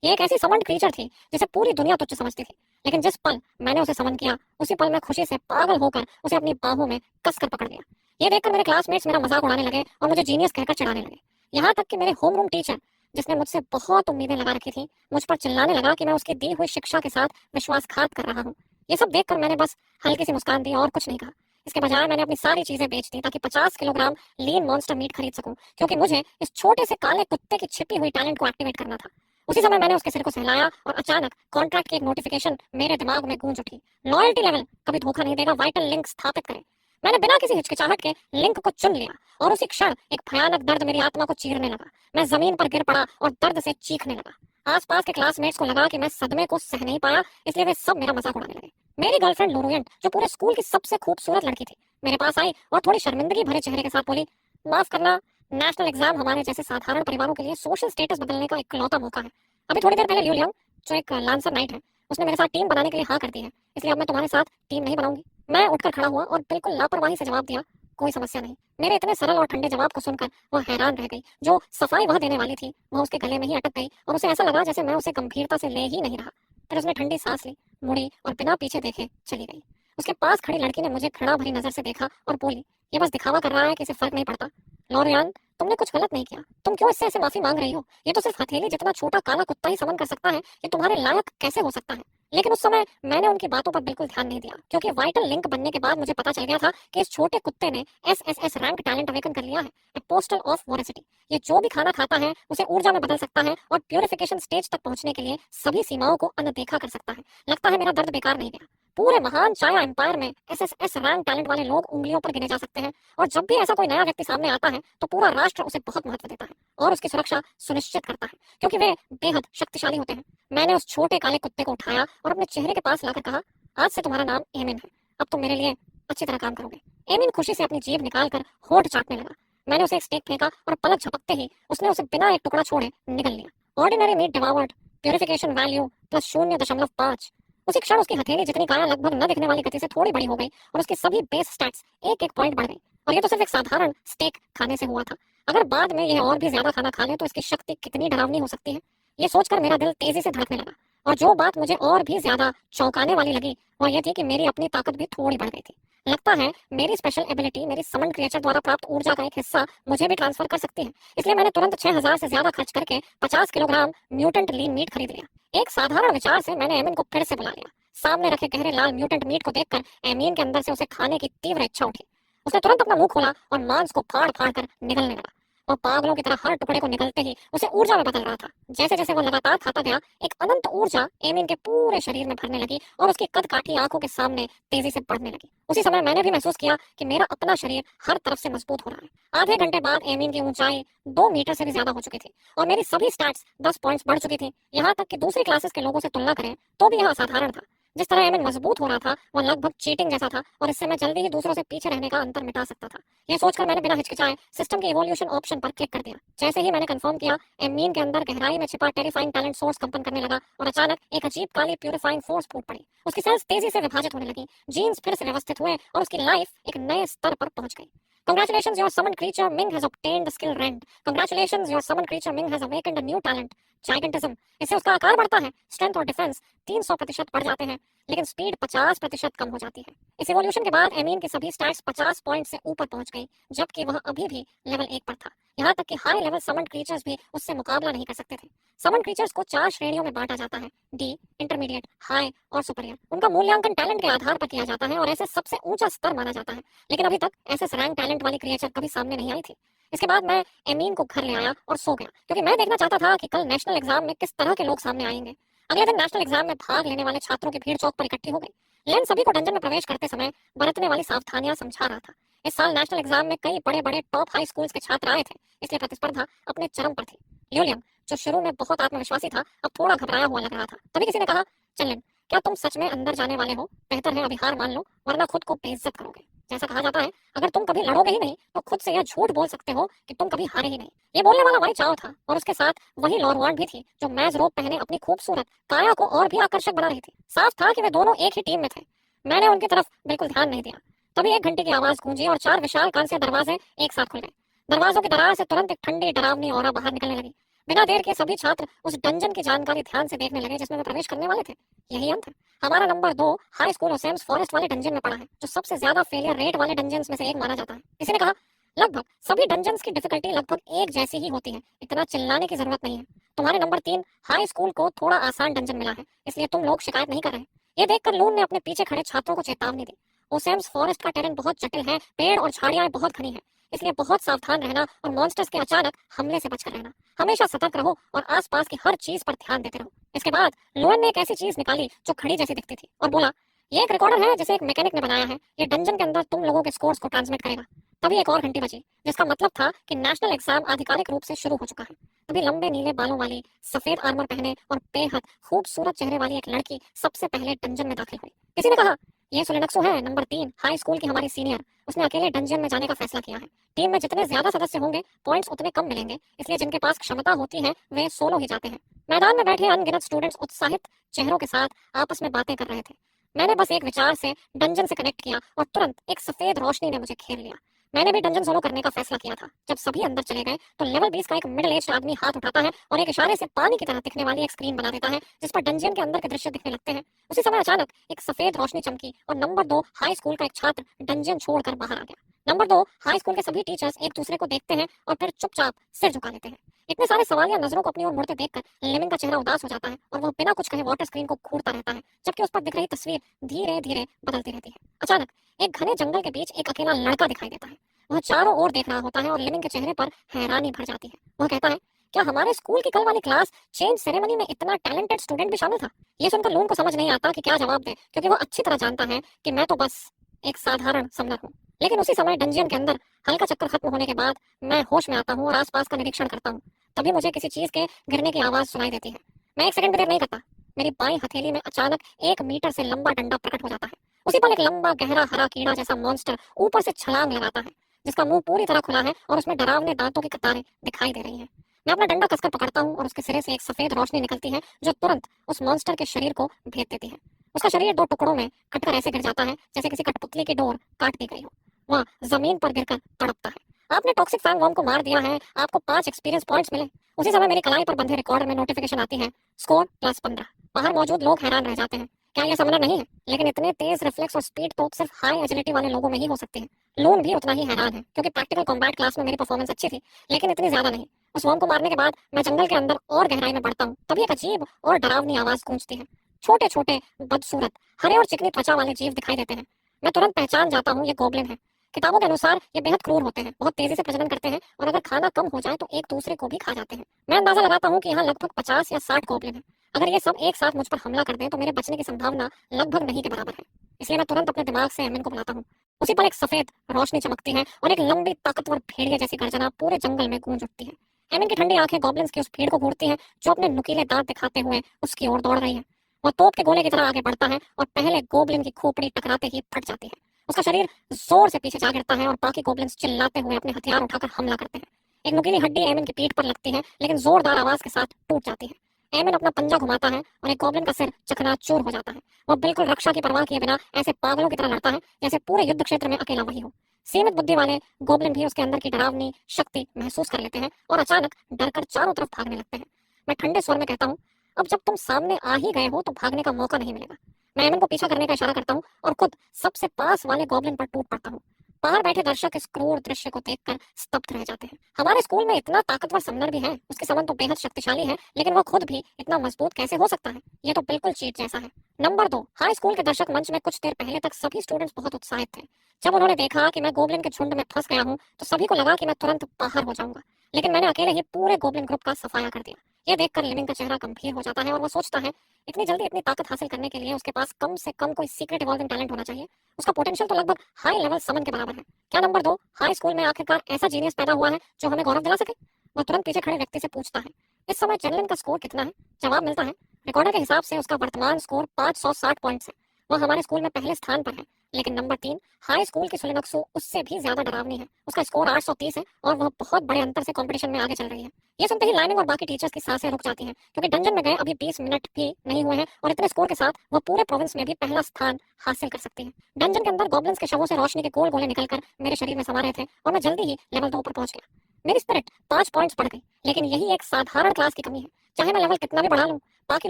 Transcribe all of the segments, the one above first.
ये एक ऐसी समन्ड क्रीचर थी जिसे पूरी दुनिया तुच्छ समझती थी, लेकिन जिस पल मैंने उसे समन किया उसी पल मैं खुशी से पागल होकर उसे अपनी बाहों में कसकर पकड़ लिया। ये देखकर मेरे क्लासमेट्स मेरा मजाक उड़ाने लगे और मुझे जीनियस कहकर चिढ़ाने लगे। यहाँ तक कि मेरे होमरूम टीचर, जिसने मुझसे बहुत उम्मीदें लगा रखी थी, मुझ पर चिल्लाने लगा कि मैं उसकी दी हुई शिक्षा के साथ विश्वासघात कर रहा हूँ। ये सब देखकर मैंने बस हल्की सी मुस्कान दी और कुछ नहीं कहा। इसके बजाय मैंने अपनी सारी चीजें बेच दी ताकि 50 किलोग्राम लीन मॉन्स्टर मीट खरीद सकूं, क्योंकि मुझे इस छोटे से काले कुत्ते की छिपी हुई टैलेंट को एक्टिवेट करना था। उसी समय मैंने उसके सिर को सहलाया और अचानक कॉन्ट्रैक्ट की एक नोटिफिकेशन मेरे दिमाग में गूंज उठी। लॉयल्टी लेवल कभी धोखा नहीं देगा, वाइटल लिंक स्थापित करें। मैंने बिना किसी हिचकिचाहट के लिंक को चुन लिया और उसी क्षण एक भयानक दर्द मेरी आत्मा को चीरने लगा। मैं जमीन पर गिर पड़ा और दर्द से चीखने लगा। आसपास के क्लासमेट्स को लगा कि मैं सदमे को सह नहीं पाया, इसलिए वे सब मेरा मजाक उड़ाने लगे। मेरी गर्लफ्रेंड लोरोयंट, जो पूरे स्कूल की सबसे खूबसूरत लड़की थी, मेरे पास आई और थोड़ी शर्मिंदगी भरे चेहरे के साथ बोली, माफ करना, नेशनल एग्जाम हमारे जैसे साधारण परिवारों के लिए सोशल स्टेटस बदलने का इकलौता मौका है। अभी थोड़ी देर पहले लिu लियांग, जो एक लांसर नाइट है, उसने मेरे साथ टीम बनाने के लिए हाँ कर दी है, इसलिए अब मैं तुम्हारे साथ टीम नहीं बनाऊंगी। मैं उठकर खड़ा हुआ और बिल्कुल लापरवाही से जवाब दिया, कोई समस्या नहीं। मेरे इतने सरल और ठंडे जवाब को सुनकर वह हैरान रह गई। जो सफाई वह देने वाली थी वह उसके गले में ही अटक गई और उसे ऐसा लगा जैसे मैं उसे गंभीरता से ले ही नहीं रहा। फिर उसने ठंडी सांस ली, मुड़ी और बिना पीछे देखे चली गई। उसके पास खड़ी लड़की ने मुझे घृणा भरी नजर से देखा और बोली, ये बस दिखावा कर रहा है कि इसे फर्क नहीं पड़ता। लॉरियान, तुमने कुछ गलत नहीं किया, तुम क्यों इससे ऐसे माफी मांग रही हो? ये तो सिर्फ हथेली जितना छोटा काला कुत्ता ही समन कर सकता है, ये तुम्हारे लायक कैसे हो सकता है? लेकिन उस समय मैंने उनकी बातों पर बिल्कुल ध्यान नहीं दिया, क्योंकि वाइटल लिंक बनने के बाद मुझे पता चल गया था कि इस छोटे कुत्ते ने एसएसएस रैंक टैलेंट अवेकन कर लिया है, ए पोस्टल ऑफ वोरेसिटी। ये जो भी खाना खाता है उसे ऊर्जा में बदल सकता है और प्यूरिफिकेशन स्टेज तक पहुंचने के लिए सभी सीमाओं को अनदेखा कर सकता है। लगता है मेरा दर्द बेकार नहीं गया। पूरे महान चाया एम्पायर में एसएसएस रैंक टैलेंट वाले लोग उंगलियों पर गिने जा सकते हैं, और जब भी ऐसा कोई नया व्यक्ति सामने आता है तो पूरा राष्ट्र उसे बहुत महत्व देता है और उसकी सुरक्षा सुनिश्चित करता है, क्योंकि वे बेहद शक्तिशाली होते हैं। मैंने उस छोटे काले कुत्ते को उठाया और अपने चेहरे के पास लाकर कहा, आज से तुम्हारा नाम एमिन है, अब तुम मेरे लिए अच्छी तरह काम करोगे। एमिन खुशी से अपनी जीभ निकालकर होठ चाटने लगा। मैंने उसे एक स्टेक फेंका और पलक झपकते ही उसने उसे बिना एक टुकड़ा छोड़े निगल लिया। ऑर्डिनरी मीट डिवावर्ड, प्यूरिफिकेशन वैल्यू +0.5। उसी क्षण उसकी हथेली जितनी काया लगभग न दिखने वाली गति से थोड़ी बड़ी हो गई और उसकी सभी बेस स्टैट्स एक एक पॉइंट बढ़ गई। और ये तो सिर्फ एक साधारण स्टेक खाने से हुआ था। अगर बाद में यह और भी ज्यादा खाना खा ले तो इसकी शक्ति कितनी डरावनी हो सकती है। ये सोचकर मेरा दिल तेजी से धड़कने लगा। और जो बात मुझे और भी ज्यादा चौंकाने वाली लगी वह यह थी कि मेरी अपनी ताकत भी थोड़ी बढ़ गई थी। लगता है मेरी स्पेशल एबिलिटी, मेरी समन क्रिएचर द्वारा प्राप्त ऊर्जा का एक हिस्सा मुझे भी ट्रांसफर कर सकती है। इसलिए मैंने तुरंत 6000 से ज्यादा खर्च करके 50 किलोग्राम म्यूटेंट लीन मीट खरीद लिया। एक साधारण विचार से मैंने एमिन को फिर से बुला लिया। सामने रखे गहरे लाल म्यूटेंट मीट को देखकर एमिन के अंदर से उसे खाने की तीव्र इच्छा उठी। उसने तुरंत अपना मुंह खोला और मांस को फाड़ फाड़ कर निगलने लगा। वो पागलों की तरह हर टुकड़े को निगलते ही उसे ऊर्जा में बदल रहा था। जैसे जैसे वो लगातार खाता गया, एक अनंत ऊर्जा एमिन के पूरे शरीर में भरने लगी और उसकी कद काठी आंखों के सामने तेजी से बढ़ने लगी। उसी समय मैंने भी महसूस किया कि मेरा अपना शरीर हर तरफ से मजबूत हो रहा है। आधे घंटे बाद एमिन की ऊंचाई 2 मीटर से भी ज्यादा हो चुकी थी और मेरी सभी स्टैट्स 10 पॉइंट्स बढ़ चुकी थी। यहाँ तक कि दूसरी क्लासेस के लोगों से तुलना करें तो भी यह असाधारण था। जिस तरह एमिन मजबूत हो रहा था वह लगभग चीटिंग जैसा था और इससे मैं जल्दी ही दूसरों से पीछे रहने का अंतर मिटा सकता था। यह सोचकर मैंने बिना हिचकिचाए सिस्टम के इवोल्यूशन ऑप्शन पर क्लिक कर दिया। जैसे ही मैंने कंफर्म किया, एमीन के अंदर गहराई में छिपा टेरिफाइंग टैलेंट सोर्स कंपन करने लगा और अचानक एक अजीब काली प्यूरिफाइंग फोर्स फूट पड़ी। उसकी सेल्स तेजी से विभाजित होने लगी, जीन्स फिर से व्यवस्थित हुए और उसकी लाइफ एक नए स्तर पर पहुंच गई। Congratulations, your summoned creature Ming has obtained the skill rend. Congratulations, your summoned creature Ming has awakened a new talent, gigantism. इससे उसका आकार बढ़ता है, स्ट्रेंथ और डिफेंस 300% बढ़ जाते हैं, लेकिन स्पीड 50% कम हो जाती है। इस इवोल्यूशन के बाद एमीन की सभी स्टैट्स 50 पॉइंट से ऊपर पहुंच गई, जबकि वह अभी भी लेवल 1 पर था। यहाँ तक कि हाई लेवल समन्ड क्रीचर्स भी उससे मुकाबला नहीं कर सकते थे। समन्ड क्रीचर्स को 4 श्रेणियों में बांटा जाता है, डी, इंटरमीडिएट, हाई और सुपीरियर। उनका मूल्यांकन टैलेंट के आधार पर किया जाता है और ऐसे सबसे ऊंचा स्तर माना जाता है, लेकिन अभी तक ऐसे रैंक टैलेंट वाली क्रिएचर कभी सामने नहीं आई थी। इसके बाद मैं एमीन को घर ले आया और सो गया, क्योंकि मैं देखना चाहता था कि कल नेशनल एग्जाम में किस तरह के लोग सामने आएंगे। अगले दिन नेशनल एग्जाम में भाग लेने वाले छात्रों की भीड़ चौक पर इकट्ठी हो गई। लेन सभी को डंजन में प्रवेश करते समय बरतने वाली सावधानियां समझा रहा था। इस साल नेशनल एग्जाम में कई बड़े बड़े टॉप हाई स्कूल्स के छात्र आए थे, इसलिए प्रतिस्पर्धा अपने चरम पर थी। ल्यूलियम, जो शुरू में बहुत आत्मविश्वासी था, अब थोड़ा घबराया हुआ लग रहा था। तभी किसी ने कहा, चल लेन, क्या तुम सच में अंदर जाने वाले हो? बेहतर है अभी हार मान लो, वरना खुद को बेइज्जत करोगे। जैसा कहा जाता है, अगर तुम कभी लड़ोगे ही नहीं तो खुद से यह झूठ बोल सकते हो कि तुम कभी हारे ही नहीं। ये बोलने वाला वही चाओ था और उसके साथ वही लॉरवार्ड भी थी, जो मैज रोब पहने अपनी खूबसूरत काया को और भी आकर्षक बना रही थी। साफ था कि वे दोनों एक ही टीम में थे। मैंने उनकी तरफ बिल्कुल ध्यान नहीं दिया। तभी एक घंटे की आवाज गूंजी और 4 विशाल कांस्य दरवाजे एक साथ खुल गए। दरवाजों की दरार से तुरंत एक ठंडी डरावनी ऑरा बाहर निकलने लगी। बिना देर के सभी छात्र उस डंजन की जानकारी ध्यान से देखने लगे जिसमें वे प्रवेश करने वाले थे। यही अंत है। हमारा नंबर 2 हाई स्कूल ओसेम्स फॉरेस्ट वाले डंजन में पड़ा है, जो सबसे ज्यादा फेलियर रेट वाले डंजन में से एक माना जाता है। किसी ने कहा, लगभग सभी डंजन्स की डिफिकल्टी लगभग एक जैसी ही होती है, इतना चिल्लाने की जरूरत नहीं है। तुम्हारे नंबर 3 हाई स्कूल को थोड़ा आसान डंजन मिला है, इसलिए तुम लोग शिकायत नहीं कर रहे। ये देखकर लून ने अपने पीछे खड़े छात्रों को चेतावनी दी। ओसेम्स फॉरेस्ट का टेरेन बहुत जटिल है, पेड़ और झाड़ियां बहुत घनी है, इसलिए बहुत सावधान रहना और मॉन्स्टर्स के अचानक हमले से बचकर रहना। हमेशा सतर्क रहो और आसपास की हर चीज पर ध्यान देते रहो। इसके बाद लोन ने एक ऐसी चीज निकाली जो घड़ी जैसी दिखती थी और बोला, ये एक रिकॉर्डर है जिसे एक मैकेनिक ने बनाया है। ये डंजन के अंदर तुम लोगों के स्कोर्स को ट्रांसमिट करेगा। तभी एक और घंटी बजी, जिसका मतलब था कि नेशनल एग्जाम आधिकारिक रूप से शुरू हो चुका है। तभी लंबे नीले बालों वाली, सफेद आर्मर पहने और बेहद खूबसूरत चेहरे वाली एक लड़की सबसे पहले डंजन में दाखिल हुई। किसी ने कहा, यह सोलेनक्सो है, नंबर 3 हाई स्कूल की हमारी सीनियर। उसने अकेले डंजन में जाने का फैसला किया है। टीम में जितने ज्यादा सदस्य होंगे पॉइंट्स उतने कम मिलेंगे, इसलिए जिनके पास क्षमता होती है वे सोलो ही जाते हैं। मैदान में बैठे अनगिनत स्टूडेंट्स उत्साहित चेहरों के साथ आपस में बातें कर रहे थे। मैंने बस एक विचार से डंजन से कनेक्ट किया और तुरंत एक सफेद रोशनी ने मुझे घेर लिया। मैंने भी डंजन सोलो करने का फैसला किया था। जब सभी अंदर चले गए तो लेवल 20 का एक मिडिल एज आदमी हाथ उठाता है और एक इशारे से पानी की तरह दिखने वाली एक स्क्रीन बना देता है जिस पर डंजन के अंदर के दृश्य दिखने लगते हैं। उसी समय अचानक एक सफेद रोशनी चमकी और नंबर 2 हाई स्कूल का एक छात्र डंजन छोड़कर बाहर आ गया। नंबर 2 हाई स्कूल के सभी टीचर्स एक दूसरे को देखते हैं और फिर चुपचाप सिर झुका लेते हैं। इतने सारे सवालिया नजरों को अपनी ओर मुड़ते देखकर लेमिन का चेहरा उदास हो जाता है और वह बिना कुछ कहे वाटर स्क्रीन को घूरता रहता है, जबकि उस पर दिख रही तस्वीर धीरे धीरे बदलती रहती है। अचानक एक घने जंगल के बीच एक अकेला लड़का दिखाई देता है। वह चारों ओर देख रहा होता है और लेमिन के चेहरे पर हैरानी भर जाती है। वह कहता है, क्या हमारे स्कूल की कल वाली क्लास चेंज सेरेमनी में इतना टैलेंटेड स्टूडेंट भी शामिल था? ये सुनकर लून को समझ नहीं आता कि क्या जवाब दे, क्योंकि वह अच्छी तरह जानता है कि मैं तो बस एक साधारण समनर हूँ। लेकिन उसी समय डंजियन के अंदर हल्का चक्कर खत्म होने के बाद मैं होश में आता हूँ और आसपास का निरीक्षण करता हूँ। तभी मुझे किसी चीज के गिरने की आवाज सुनाई देती है। मैं एक सेकंड भी देर नहीं करता। मेरी बाई हथेली में अचानक 1 मीटर से लंबा डंडा प्रकट हो जाता है। उसी पर एक लंबा गहरा हरा कीड़ा जैसा मॉन्स्टर ऊपर से छलांग लगाता है, जिसका मुंह पूरी तरह खुला है और उसमें डरावने दांतों की कतारें दिखाई दे रही हैं। मैं अपना डंडा कसकर पकड़ता हूँ और उसके सिरे से एक सफेद रोशनी निकलती है जो तुरंत उस मॉन्स्टर के शरीर को भेद देती है। उसका शरीर 2 टुकड़ों में कटकर ऐसे गिर जाता है जैसे किसी कठपुतली की डोर काट दी गई हो। वह जमीन पर गिरकर तड़पता है। आपने टॉक्सिक फैंग वर्म को मार दिया है, आपको 5 एक्सपीरियंस पॉइंट्स मिले। उसी समय मेरी कलाई पर बंधे रिकॉर्डर में नोटिफिकेशन आती है, स्कोर +15। बाहर मौजूद लोग हैरान रह जाते हैं। क्या यह समझना नहीं है? लेकिन इतने तेज रिफ्लेक्स और स्पीड तो सिर्फ हाई एजिलिटी वाले लोगों में ही हो सकती है। लून भी उतना ही हैरान है, क्योंकि प्रैक्टिकल कॉम्बैट क्लास में मेरी परफॉर्मेंस अच्छी थी, लेकिन इतनी ज्यादा नहीं। उस वर्म को मारने के बाद मैं जंगल के अंदर और गहराई में बढ़ता हूँ। तभी एक अजीब और डरावनी आवाज गूंजती है। छोटे छोटे बदसूरत हरे और चिकनी त्वचा वाले जीव दिखाई देते हैं। मैं तुरंत पहचान जाता हूँ, ये गोब्लिन है। किताबों के अनुसार ये बेहद क्रूर होते हैं, बहुत तेजी से प्रजनन करते हैं और अगर खाना कम हो जाए तो एक दूसरे को भी खा जाते हैं। मैं अंदाजा लगाता हूँ कि यहाँ लगभग 50 या 60 गोब्लिन हैं। अगर ये सब एक साथ मुझ पर हमला कर दें तो मेरे बचने की संभावना लगभग नहीं के बराबर है। इसलिए मैं तुरंत अपने दिमाग से एमिन को बुलाता हूँ। उसी पर एक सफेद रोशनी चमकती है और एक लंबी ताकतवर भेड़िया जैसी गर्जना पूरे जंगल में गूंज उठती है। एमिन की ठंडी आंखें गॉब्लिन्स की उस भीड़ को घूरती हैं जो अपने नुकीले दांत दिखाते हुए उसकी ओर दौड़ रही है। वह तोप के गोले की तरह आगे बढ़ता है और पहले गोब्लिन की खोपड़ी टकराते ही फट जाती है। उसका शरीर जोर से पीछे जा गिरता है और बाकी गोब्लिन्स चिल्लाते हुए अपने हथियार उठाकर हमला करते हैं। एक नुकीली हड्डी एमिन की पीठ पर लगती है, लेकिन जोरदार आवाज के साथ टूट जाती है। एमिन अपना पंजा घुमाता है और एक गोब्लिन का सिर चकनाचूर हो जाता है। वह बिल्कुल रक्षा की परवाह किए बिना ऐसे पागलों की तरह लड़ता है जैसे पूरे युद्ध क्षेत्र में अकेला वही हो। सीमित बुद्धि वाले गोब्लिन भी उसके अंदर की डरावनी शक्ति महसूस कर लेते हैं और अचानक डरकर चारों तरफ भागने लगते हैं। मैं ठंडे स्वर में कहता हूँ, अब जब तुम सामने आ ही गए हो तो भागने का मौका नहीं मिलेगा। मैं एमिन को पीछा करने का इशारा करता हूँ और खुद सबसे पास वाले गॉब्लिन पर टूट पड़ता हूँ। बाहर बैठे दर्शक इस क्रूर दृश्य को देखकर स्तब्ध रह जाते हैं। हमारे स्कूल में इतना ताकतवर समनर भी है, उसके समन तो बेहद शक्तिशाली है, लेकिन वो खुद भी इतना मजबूत कैसे हो सकता है? ये तो बिल्कुल चीट जैसा है। नंबर 2 हाई स्कूल के दर्शक मंच में कुछ देर पहले तक सभी स्टूडेंट्स बहुत उत्साहित थे। जब उन्होंने देखा कि मैं गोब्लिन के झुंड में फंस गया हूँ तो सभी को लगा कि मैं तुरंत बाहर हो जाऊंगा, लेकिन मैंने अकेले ही पूरे गोब्लिन ग्रुप का सफाया कर दिया। यह देखकर लिविंग का चेहरा गंभीर हो जाता है और वो सोचता है, इतनी जल्दी इतनी ताकत हासिल करने के लिए उसके पास कम से कम कोई सीक्रेट इवॉल्विंग टैलेंट होना चाहिए। उसका पोटेंशियल तो लगभग हाई लेवल समन के बराबर है। क्या नंबर 2 हाई स्कूल में आखिरकार ऐसा जीनियस पैदा हुआ है जो हमें गौरव दिला सके? वह तुरंत पीछे खड़े व्यक्ति से पूछता है। इस समय जेनलिन का स्कोर कितना है? जवाब मिलता है, रिकॉर्डर के हिसाब से उसका वर्तमान स्कोर 560 पॉइंट्स है। वह हमारे स्कूल में पहले स्थान पर है, लेकिन नंबर 3 हाई स्कूल की सोलेनक्सो उससे भी ज्यादा डरावनी है। उसका स्कोर 830 है और वह बहुत बड़े अंतर से कंपटीशन में आगे चल रही है। ये सुनते ही लाइनिंग और बाकी टीचर्स की सांसें रुक जाती हैं, क्योंकि डंजन में गए अभी 20 मिनट भी नहीं हुए हैं और इतने स्कोर के साथ वह पूरे प्रोविंस में भी पहला स्थान हासिल कर सकती है। डंजन के अंदर गॉब्लिन्स के शवों से रोशनी के गोल गोले निकलकर मेरे शरीर में समा रहे थे और मैं जल्दी ही लेवल 2 पर पहुंच गया। मेरी स्पिरिट 5 पॉइंट्स बढ़ गई। लेकिन यही एक साधारण क्लास की कमी है। चाहे मैं लेवल कितना भी बढ़ा लूं, बाकी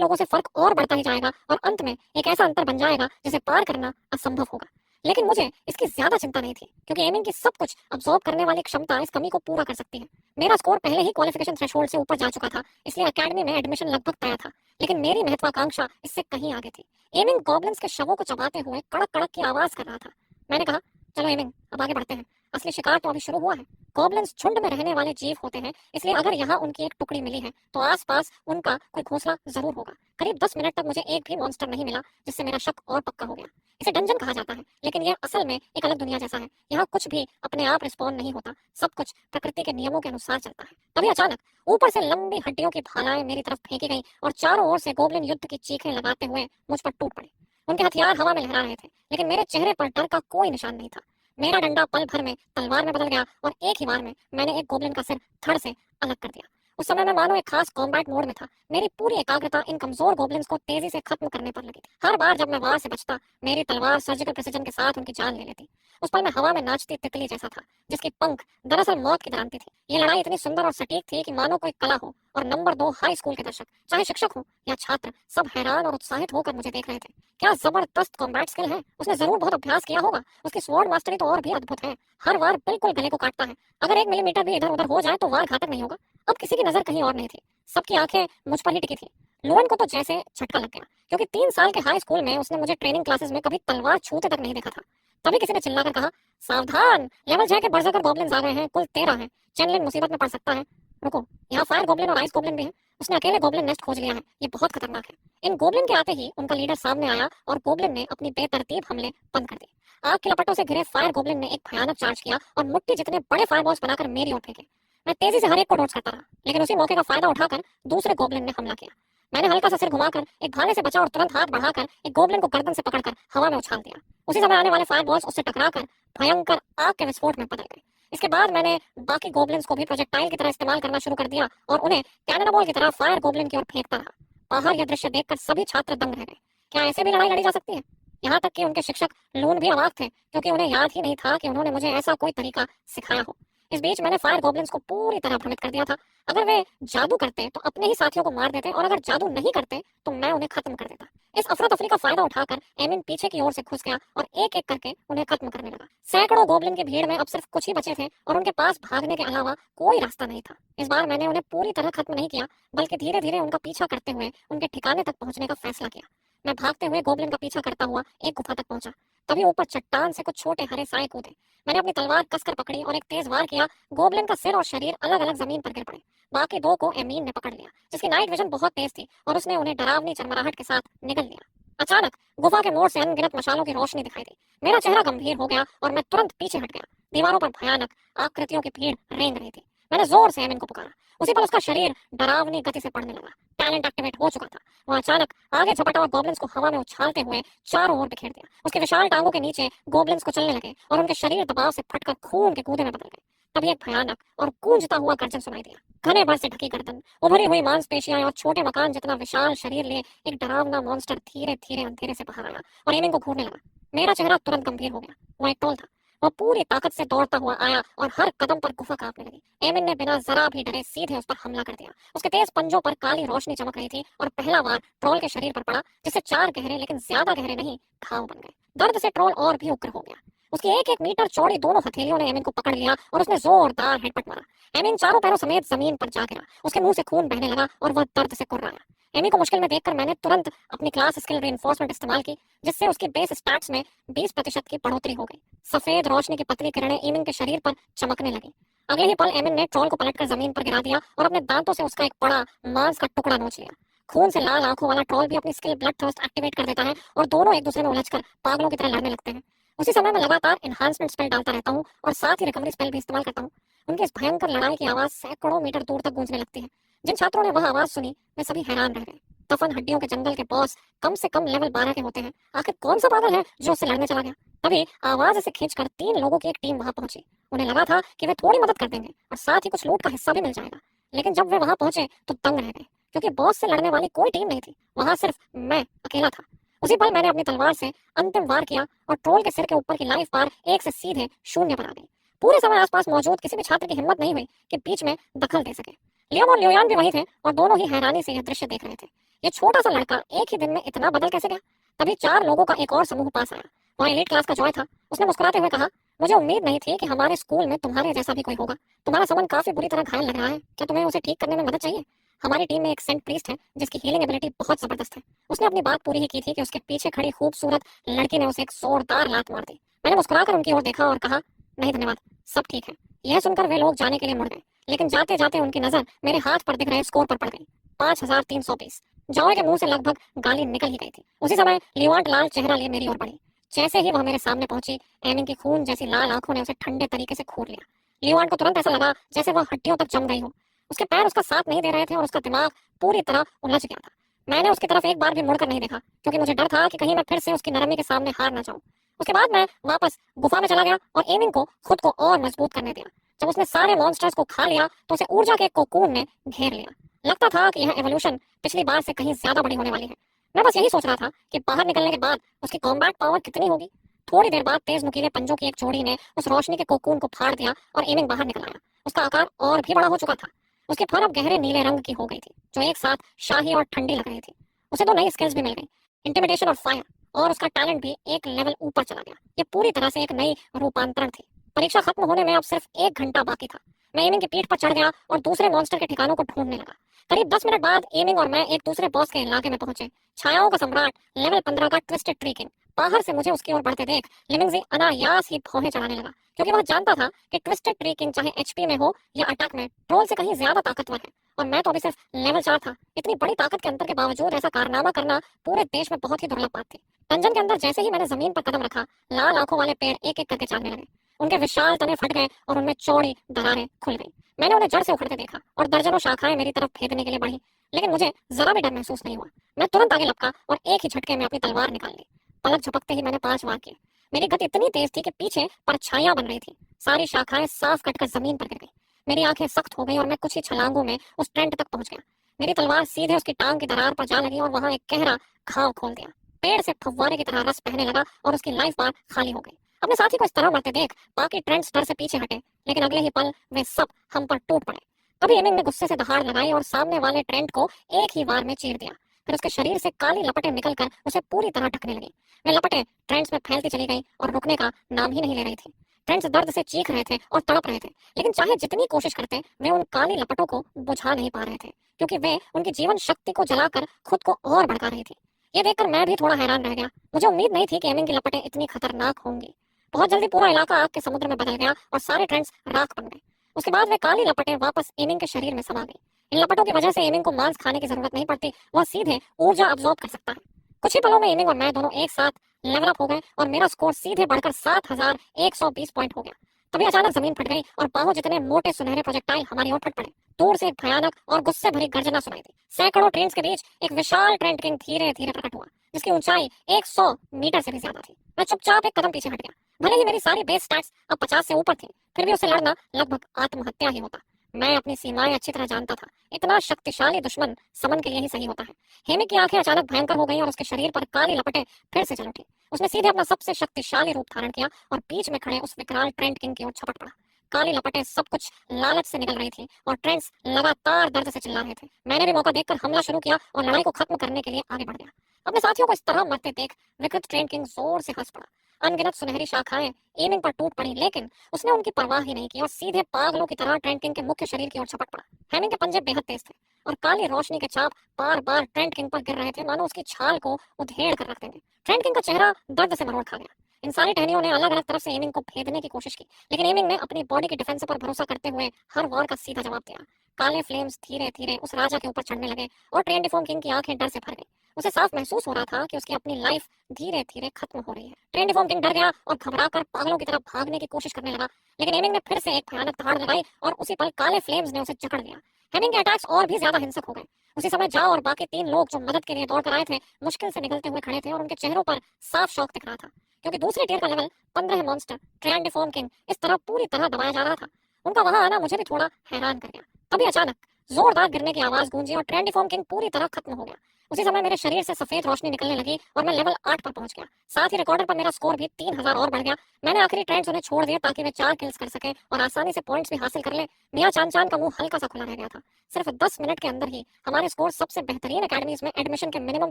लोगों से फर्क और बढ़ता ही जाएगा और अंत में एक ऐसा अंतर बन जाएगा जिसे पार करना असंभव होगा। लेकिन मुझे इसकी ज्यादा चिंता नहीं थी, क्योंकि एमिंग की सब कुछ अब्सॉर्ब करने वाली क्षमता इस कमी को पूरा कर सकती है। मेरा स्कोर पहले ही क्वालिफिकेशन थ्रेशोल्ड से ऊपर जा चुका था, इसलिए एकेडमी में एडमिशन लगभग तय था। लेकिन मेरी महत्वाकांक्षा इससे कहीं आगे थी। एमिंग गॉब्लिन्स के शवों को चबाते हुए कड़क कड़क की आवाज कर रहा था। मैंने कहा, चलो एमिंग, अब आगे बढ़ते हैं। असली शिकार तो अभी शुरू हुआ है। गॉब्लिन्स झुंड में रहने वाले जीव होते हैं, इसलिए अगर यहाँ उनकी एक टुकड़ी मिली है तो आसपास उनका कोई घोंसला जरूर होगा। करीब 10 मिनट तक मुझे एक भी मॉन्स्टर नहीं मिला, जिससे मेरा शक और पक्का हो गया। इसे डंजन कहा जाता है, लेकिन यह असल में एक अलग दुनिया जैसा है। यहाँ कुछ भी अपने आप रिस्पॉन्ड नहीं होता, सब कुछ प्रकृति के नियमों के अनुसार चलता है। तभी अचानक ऊपर से लंबी हड्डियों की भालाएं मेरी तरफ फेंकी गई और चारों ओर से गोब्लिन युद्ध की चीखें लगाते हुए मुझ पर टूट पड़े। उनके हथियार हवा में लहरा रहे थे, लेकिन मेरे चेहरे पर डर का कोई निशान नहीं था। मेरा डंडा पल भर में तलवार में बदल गया और एक ही बार में मैंने एक गोब्लिन का सिर धड़ से अलग कर दिया। उस समय मैं मानो एक खास कॉम्बैट मोड में था। मेरी पूरी एकाग्रता इन कमजोर गोब्लिन्स को तेजी से खत्म करने पर लगी थी। हर बार जब मैं वार से बचता, मेरी तलवार सर्जिकल प्रिसिजन के साथ उनकी जान ले लेती। उस पल मैं हवा में नाचती तितली जैसा था, जिसकी पंख दरअसल मौत की दरांती थी। ये लड़ाई इतनी सुंदर और सटीक थी कि मानो कोई कला हो। और नंबर 2 हाई स्कूल के दर्शक, चाहे शिक्षक हो या छात्र, सब हैरान और उत्साहित होकर मुझे देख रहे थे। क्या जबरदस्त कॉम्बैट स्किल है। उसने जरूर बहुत अभ्यास किया होगा। उसकी स्वॉर्ड मास्टरी तो और भी अद्भुत है। हर वार बिल्कुल गले को काटता है। अगर 1 मिलीमीटर भी इधर उधर हो जाए तो वार घातक नहीं होगा। अब किसी की नजर कहीं और नहीं थी, सबकी आंखें मुझ पर ही टिकी थी। लोन को तो जैसे झटका लग गया, क्योंकि 3 साल के हाई स्कूल में उसने मुझे ट्रेनिंग क्लासेस में कभी तलवार छूते तक नहीं देखा था। तभी किसी ने चिल्लाकर कहा, सावधान, लेवल 6 के बरसकर गॉब्लिन्स आ गए हैं, कुल 13 हैं। चैनलिन मुसीबत में पड़ सकता है। रुको, यहाँ फायर गोब्लिन और आइस गोब्लिन भी है। उसने अकेले गोब्लिन नेस्ट खोज लिया है, ये बहुत खतरनाक है। इन गोब्लिन के आते ही उनका लीडर सामने आया और गोब्लिन ने अपनी बेतरतीब हमले बंद कर दिए। आग की लपटों से घिरे फायर गोब्लिन ने एक भयानक चार्ज किया और मुट्ठी जितने बड़े फायरबॉल्स बनाकर मेरी ओर फेंके। मैं तेजी से हर एक को डॉज करता रहा, लेकिन उसी मौके का फायदा उठाकर दूसरे गोब्लिन ने हमला किया। मैंने हल्का सा सिर घुमाकर एक भाले से बचा और तुरंत हाथ बढ़ाकर एक गोब्लिन को गर्दन से पकड़कर हवा में उछाल दिया। उसी समय आने वाले फायरबॉल्स उससे टकराकर भयंकर आग के विस्फोट में बदल गए। इसके बाद मैंने बाकी गोब्लिन्स को भी प्रोजेक्टाइल की तरह इस्तेमाल करना शुरू कर दिया और उन्हें कैनन बॉल की तरह फायर गोब्लिन की ओर फेंकता रहा। बाहर यह दृश्य देखकर सभी छात्र दंग रह गए। क्या ऐसे भी लड़ाई लड़ी जा सकती है? यहाँ तक कि उनके शिक्षक लून भी अवाक थे, क्योंकि उन्हें याद ही नहीं था कि उन्होंने मुझे ऐसा कोई तरीका सिखाया हो। इस बीच मैंने फायर गोब्लिन्स को पूरी तरह भ्रमित कर दिया था। अगर वे जादू करते तो अपने ही साथियों को मार देते, और अगर जादू नहीं करते तो मैं उन्हें खत्म कर देता। इस अफरा तफरी का फायदा उठाकर एमिन पीछे की ओर से घुस गया और एक एक करके उन्हें खत्म करने लगा। सैकड़ों गोब्लिन की भीड़ में अब सिर्फ कुछ ही बचे थे और उनके पास भागने के अलावा कोई रास्ता नहीं था। इस बार मैंने उन्हें पूरी तरह खत्म नहीं किया, बल्कि धीरे धीरे उनका पीछा करते हुए उनके ठिकाने तक पहुंचने का फैसला किया। मैं भागते हुए गोब्लिन का पीछा करता हुआ एक गुफा तक पहुंचा। तभी ऊपर चट्टान से कुछ छोटे हरे साए कूदे। मैंने अपनी तलवार कसकर पकड़ी और एक तेज वार किया। गोब्लिन का सिर और शरीर अलग अलग जमीन पर गिर पड़े। बाकी 2 को एमीन ने पकड़ लिया, जिसकी नाइट विजन बहुत तेज थी, और उसने उन्हें डरावनी चरमराहट के साथ निगल लिया। अचानक गुफा के मोड़ से अनगिनत मशालों की रोशनी दिखाई दी। मेरा चेहरा गंभीर हो गया और मैं तुरंत पीछे हट गया। दीवारों पर भयानक आकृतियों की भीड़ रेंग रही थी। मैंने जोर से एमिन को पुकारा। उसी पर उसका शरीर डरावनी गति से पड़ने लगा। टैलेंट एक्टिवेट हो चुका था। वो अचानक आगे झपटा और गॉब्लिन्स को हवा में उछालते हुए चारों ओर बिखेर दिया। उसके विशाल टांगों के नीचे गोब्लिन्स को चलने लगे और उनके शरीर दबाव से फटकर खून के कूदे में बदल गए। तभी एक भयानक और गूंजता हुआ गर्जन सुनाई दिया। घने भर से ढकी गर्दन, उभरी हुई मांसपेशियां और छोटे मकान जितना विशाल शरीर लिए एक डरावना मॉन्स्टर धीरे धीरे अंधेरे से बाहर आया और एमिन को घूरने लगा। मेरा चेहरा तुरंत गंभीर हो गया। वो एक टोल था। वो पूरी ताकत से दौड़ता हुआ आया और हर कदम पर गुफा कांपने लगी। एमिन ने बिना जरा भी डरे सीधे उस पर हमला कर दिया। उसके तेज पंजों पर काली रोशनी चमक रही थी और पहला वार ट्रोल के शरीर पर पड़ा, जिससे 4 गहरे लेकिन ज्यादा गहरे नहीं घाव बन गए। दर्द से ट्रोल और भी उग्र हो गया। उसकी 1-1 मीटर चौड़ी दोनों हथेलियों ने एमिन को पकड़ लिया और उसने जोरदार हेडबट मारा। एमिन चारों पैरों समेत जमीन पर जा गिरा। उसके मुंह से खून बहने लगा और वह दर्द से कुर्राया। एमी को मुश्किल में देखकर मैंने तुरंत अपनी क्लास स्किल रीइंफोर्समेंट इस्तेमाल की, जिससे उसकी बेस स्टैट्स में 20% की बढ़ोतरी हो गई। सफेद रोशनी की पतली किरणें एमिन के शरीर पर चमकने लगी। अगले ही पल एमिन ने ट्रोल को पलटकर जमीन पर गिरा दिया और अपने दांतों से उसका एक बड़ा मांस का टुकड़ा नोच लिया। खून से लाल आंखों वाला ट्रोल भी अपनी स्किल ब्लड थर्स्ट एक्टिवेट कर देता है और दोनों एक दूसरे में उलझकर पागलों की तरह लड़ने लगते हैं। उसी समय मैं लगातार एनहांसमेंट स्पेल डालता रहता हूँ और साथ ही रिकवरी स्पेल भी इस्तेमाल करता हूँ। उनकी इस भयंकर लड़ाई की आवाज सैकड़ों मीटर दूर तक गूंजने लगती है। जिन छात्रों ने वह आवाज सुनी, वे सभी हैरान रह गए। दफन हड्डियों के जंगल के बॉस कम से कम लेवल 12 के होते हैं। आखिर कौन सा पागल है जो उससे लड़ने चला गया? तभी आवाज से खींचकर 3 लोगों की एक टीम वहां पहुंची। उन्हें लगा था कि वे थोड़ी मदद कर देंगे और साथ ही कुछ लूट का हिस्सा भी मिल जाएगा। लेकिन जब वे वहां पहुंचे तो दंग रह गए, क्योंकि बॉस से लड़ने वाली कोई टीम नहीं थी। वहां सिर्फ मैं अकेला था। उसी पल मैंने अपनी तलवार से अंतिम वार किया और ट्रोल के सिर के ऊपर की लाइफ बार 1 से सीधे 0 पर आ गई। पूरे समय आसपास मौजूद किसी भी छात्र की हिम्मत नहीं हुई कि बीच में दखल दे सके। लियोन और लियोयान भी वही थे और दोनों ही हैरानी से यह दृश्य देख रहे थे। ये छोटा सा लड़का एक ही दिन में इतना बदल कैसे गया? तभी 4 लोगों का एक और समूह पास आया। वहाँ एलीट क्लास का जॉय था। उसने मुस्कुराते हुए कहा, मुझे उम्मीद नहीं थी कि हमारे स्कूल में तुम्हारे जैसा भी कोई होगा। तुम्हारा समन काफी बुरी तरह घायल लग रहा है, क्या तुम्हें उसे ठीक करने में मदद चाहिए? हमारी टीम में एक सेंट प्रीस्ट है जिसकी हीलिंग एबिलिटी बहुत जबरदस्त है। उसने अपनी बात पूरी ही की थी कि उसके पीछे खड़ी खूबसूरत लड़की ने उसे एक जोरदार लात मार दी। मैंने मुस्कुराकर उनकी ओर देखा और कहा, नहीं धन्यवाद, सब ठीक है। यह सुनकर वे लोग जाने के लिए मुड़ गए, लेकिन जाते जाते उनकी नजर मेरे हाथ पर दिख रहे स्कोर पर पड़ गई, 5320। जॉय के मुंह से लगभग गाली निकल ही गई थी। उसी समय लिवांट लाल चेहरा लिए मेरी ओर बढ़ी। जैसे ही वह मेरे सामने पहुंची, एमिंग की खून जैसी लाल आंखों ने उसे ठंडे तरीके से घूर लिया। लिवांट को तुरंत ऐसा लगा जैसे वह हड्डियों तक जम गई हो। उसके पैर उसका साथ नहीं दे रहे थे और उसका दिमाग पूरी तरह उलझ गया था। मैंने उसकी तरफ एक बार भी मुड़कर नहीं देखा, क्योंकि मुझे डर था कि कहीं मैं फिर से उसकी नरमी के सामने हार ना जाऊं। उसके बाद मैं वापस गुफा में चला गया और एमिंग को खुद को और मजबूत करने दिया। जब उसने सारे मॉन्स्टर्स को खा लिया तो उसे ऊर्जा के कोकून ने घेर लिया। लगता था कि यह एवोल्यूशन पिछली बार से कहीं ज्यादा बड़ी होने वाली है। मैं बस यही सोच रहा था कि बाहर निकलने के बाद उसकी कॉम्बैट पावर कितनी होगी। थोड़ी देर बाद तेज नुकीले पंजों की एक जोड़ी ने उस रोशनी के कोकून को फाड़ दिया और एमिंग बाहर निकल आया। उसका आकार और भी बड़ा हो चुका था। उसकी फर अब गहरे नीले रंग की हो गई थी, जो एक साथ शाही और ठंडी लग रही थी। उसे 2 नई स्किल्स भी मिल गई, इंटिमिडेशन और फायर, और उसका टैलेंट भी एक लेवल ऊपर चला गया। ये पूरी तरह से एक नई रूपांतरण थी। परीक्षा खत्म होने में अब सिर्फ 1 घंटा बाकी था। मैं एमिंग की पीठ पर चढ़ गया और दूसरे मॉन्स्टर के ठिकानों को ढूंढने लगा। करीब 10 मिनट बाद एमिंग और मैं एक दूसरे बॉस के इलाके में पहुंचे। छायाओं का सम्राट, लेवल 15 का ट्विस्टेड ट्री किंग। बाहर से मुझे उसकी ओर बढ़ते देख लिविंगजी अनायास ही भौहें चढ़ाने लगा, क्योंकि वह जानता था कि ट्विस्टेड ट्री किंग चाहे एचपी में हो या अटैक में, ट्रोल से कहीं ज्यादा ताकतवर है। और मैं तो अभी सिर्फ लेवल 4 था। इतनी बड़ी ताकत के अंतर के बावजूद ऐसा कारनामा करना पूरे देश में बहुत ही दुर्लभ बात थी। डंजन के अंदर जैसे ही मैंने जमीन पर कदम रखा, लाल आंखों वाले पेड़ एक एक करके चलने लगे। उनके विशाल तने फट गए और उनमें चौड़ी दरारें खुल गई। मैंने उन्हें जड़ से उखड़ते देखा और दर्जनों शाखाएं मेरी तरफ फेंकने के लिए बढ़ी, लेकिन मुझे जरा भी डर महसूस नहीं हुआ। मैं तुरंत आगे लपका और एक ही झटके में अपनी तलवार निकाल ली। पलक झपकते ही मैंने 5 वार किए। मेरी गति इतनी तेज थी कि पीछे परछाइयां बन रही थी। सारी शाखाएं साफ कटकर जमीन पर गिर गई। मेरी आंखें सख्त हो गई और मैं कुछ ही छलांगों में उस ट्रेंट तक पहुंच गया। मेरी तलवार सीधे उसकी टांग की दरार पर जा लगी और वहां एक गहरा घाव खोल दिया। पेड़ से फव्वारे की तरह रस बहने लगा और उसकी लाइफ बार खाली हो गई। अपने साथी को इस तरह मरते देख बाकी ट्रेंड्स डर से पीछे हटे, लेकिन अगले ही पल वे सब हम पर टूट पड़े। तभी एमिंग ने गुस्से से दहाड़ लगाई और सामने वाले ट्रेंड को एक ही वार में चीर दिया। फिर उसके शरीर से काली लपटें निकलकर उसे पूरी तरह ढकने लगी। वे लपटें ट्रेंड्स में फैलती चली गई और रुकने का नाम ही नहीं ले रही थी। ट्रेंड्स दर्द से चीख रहे थे और तड़प रहे थे, लेकिन चाहे जितनी कोशिश करते वे उन काली लपटों को बुझा नहीं पा रहे थे, क्योंकि वे उनकी जीवन शक्ति को जलाकर खुद को और भड़का रही थी। ये देखकर मैं भी थोड़ा हैरान रह गया। मुझे उम्मीद नहीं थी कि एमिंग की लपटें इतनी खतरनाक होंगी। बहुत जल्दी पूरा इलाका आग के समुद्र में बदल गया और सारे ट्रेंड्स राख बन गए। उसके बाद वे काली लपटें वापस एमिंग के शरीर में समा गई। इन लपटों की वजह से एमिंग को मांस खाने की जरूरत नहीं पड़ती, वह सीधे ऊर्जा अब्सॉर्ब कर सकता है। कुछ ही पलों में एमिंग और मैं दोनों एक साथ लेवल अप हो गए और मेरा स्कोर सीधे बढ़कर 7120 पॉइंट हो गया। तभी अचानक जमीन फट गई और बाहों जितने मोटे सुनहरे प्रोजेक्टाइल हमारी ओर फट पड़े। दूर से एक भयानक और गुस्से भरी गर्जना सुनाई दी। सैकड़ों ट्रेन्स के बीच एक विशाल ट्रेंड किंग धीरे धीरे प्रकट हुआ, जिसकी ऊंचाई 100 मीटर से भी ज्यादा थी। मैं चुपचाप एक कदम पीछे हट गया। भले ही मेरी सारी बेस स्टैट्स अब 50 से ऊपर थी, फिर भी उससे लड़ना लगभग आत्महत्या ही होता। मैं अपनी सीमाएं अच्छी तरह जानता था। इतना शक्तिशाली दुश्मन समन के लिए ही सही होता है। हेमी की आंखें अचानक भयंकर हो गई और उसके शरीर पर काली लपटें फिर से चल उठी। उसने सीधे अपना सबसे शक्तिशाली रूप धारण किया और बीच में खड़े उस विकराल ट्रेंड किंग की ओर झपट पड़ा। काली लपटें सब कुछ लालच से निकल रही थी और ट्रेंड्स लगातार दर्द से चिल्ला रहे थे। मैंने भी मौका देखकर हमला शुरू किया और लड़ाई को खत्म करने के लिए आगे बढ़ गया। अपने साथियों को इस तरह मरते देख विकृत ट्रेंड किंग जोर से हंस पड़ा। अनगिनत सुनहरी शाखाएं एमिंग पर टूट पड़ी, लेकिन उसने उनकी परवाह ही नहीं की और सीधे पागलों की तरह ट्रेंड किंग के मुख्य शरीर की ओर झपट पड़ा। हेमिंग के पंजे बेहद तेज थे और काली रोशनी के चाप बार बार ट्रेंड किंग पर गिर रहे थे, मानो उसकी छाल को उधेड़ कर रख देंगे। ट्रेंड किंग का चेहरा दर्द से मरोड़ खा गया। इन सारी टहनियों ने अलग अलग तरफ से एमिंग को भेदने की कोशिश की, लेकिन एमिंग ने अपनी बॉडी की डिफेंस पर भरोसा करते हुए हर वॉर का सीधा जवाब दिया। काले फ्लेम्स धीरे धीरे उस राजा के ऊपर चढ़ने लगे और ट्रेंड डिफॉर्म किंग की आंखें डर से भर गई। उसे साफ महसूस हो रहा था कि उसकी अपनी लाइफ धीरे धीरे खत्म हो रही है। ट्रेंड डिफॉर्म किंग डर गया और घबराकर पागलों की तरह भागने की कोशिश करने लगा, लेकिन एमिंग ने फिर से एक भयानक दहाड़ लगाई और उसी पल काले फ्लेम्स ने उसे जकड़ लिया। हेमिंग के अटैक्स और भी ज्यादा हिंसक हो गए। उसी समय जाओ और बाकी 3 लोग जो मदद के लिए दौड़ कर आए थे, मुश्किल से निकलते हुए खड़े थे और उनके चेहरों पर साफ शौक दिख रहा था, क्योंकि दूसरे टियर का level 15 monster trend deform king इस तरह पूरी तरह दबाया जा रहा था। उनका वहां आना मुझे भी थोड़ा हैरान कर गया। तभी अचानक जोरदार गिरने की आवाज गूंजी और ट्रेंड डिफॉर्म किंग पूरी तरह खत्म हो गया। उसी समय मेरे शरीर से सफेद रोशनी निकलने लगी और मैं लेवल 8 पर पहुंच गया। साथ ही रिकॉर्डर पर मेरा स्कोर भी 3000 और बढ़ गया। मैंने आखिरी ट्रेंड्स उन्हें छोड़ दिए ताकि वे 4 किल्स कर सके और आसानी से पॉइंट्स भी हासिल कर ले। मियां चांद चांद का मुंह हल्का सा खुला रह गया था। सिर्फ 10 मिनट के अंदर ही हमारे स्कोर सबसे बेहतरीन अकेडमीज में एडमिशन के मिनिमम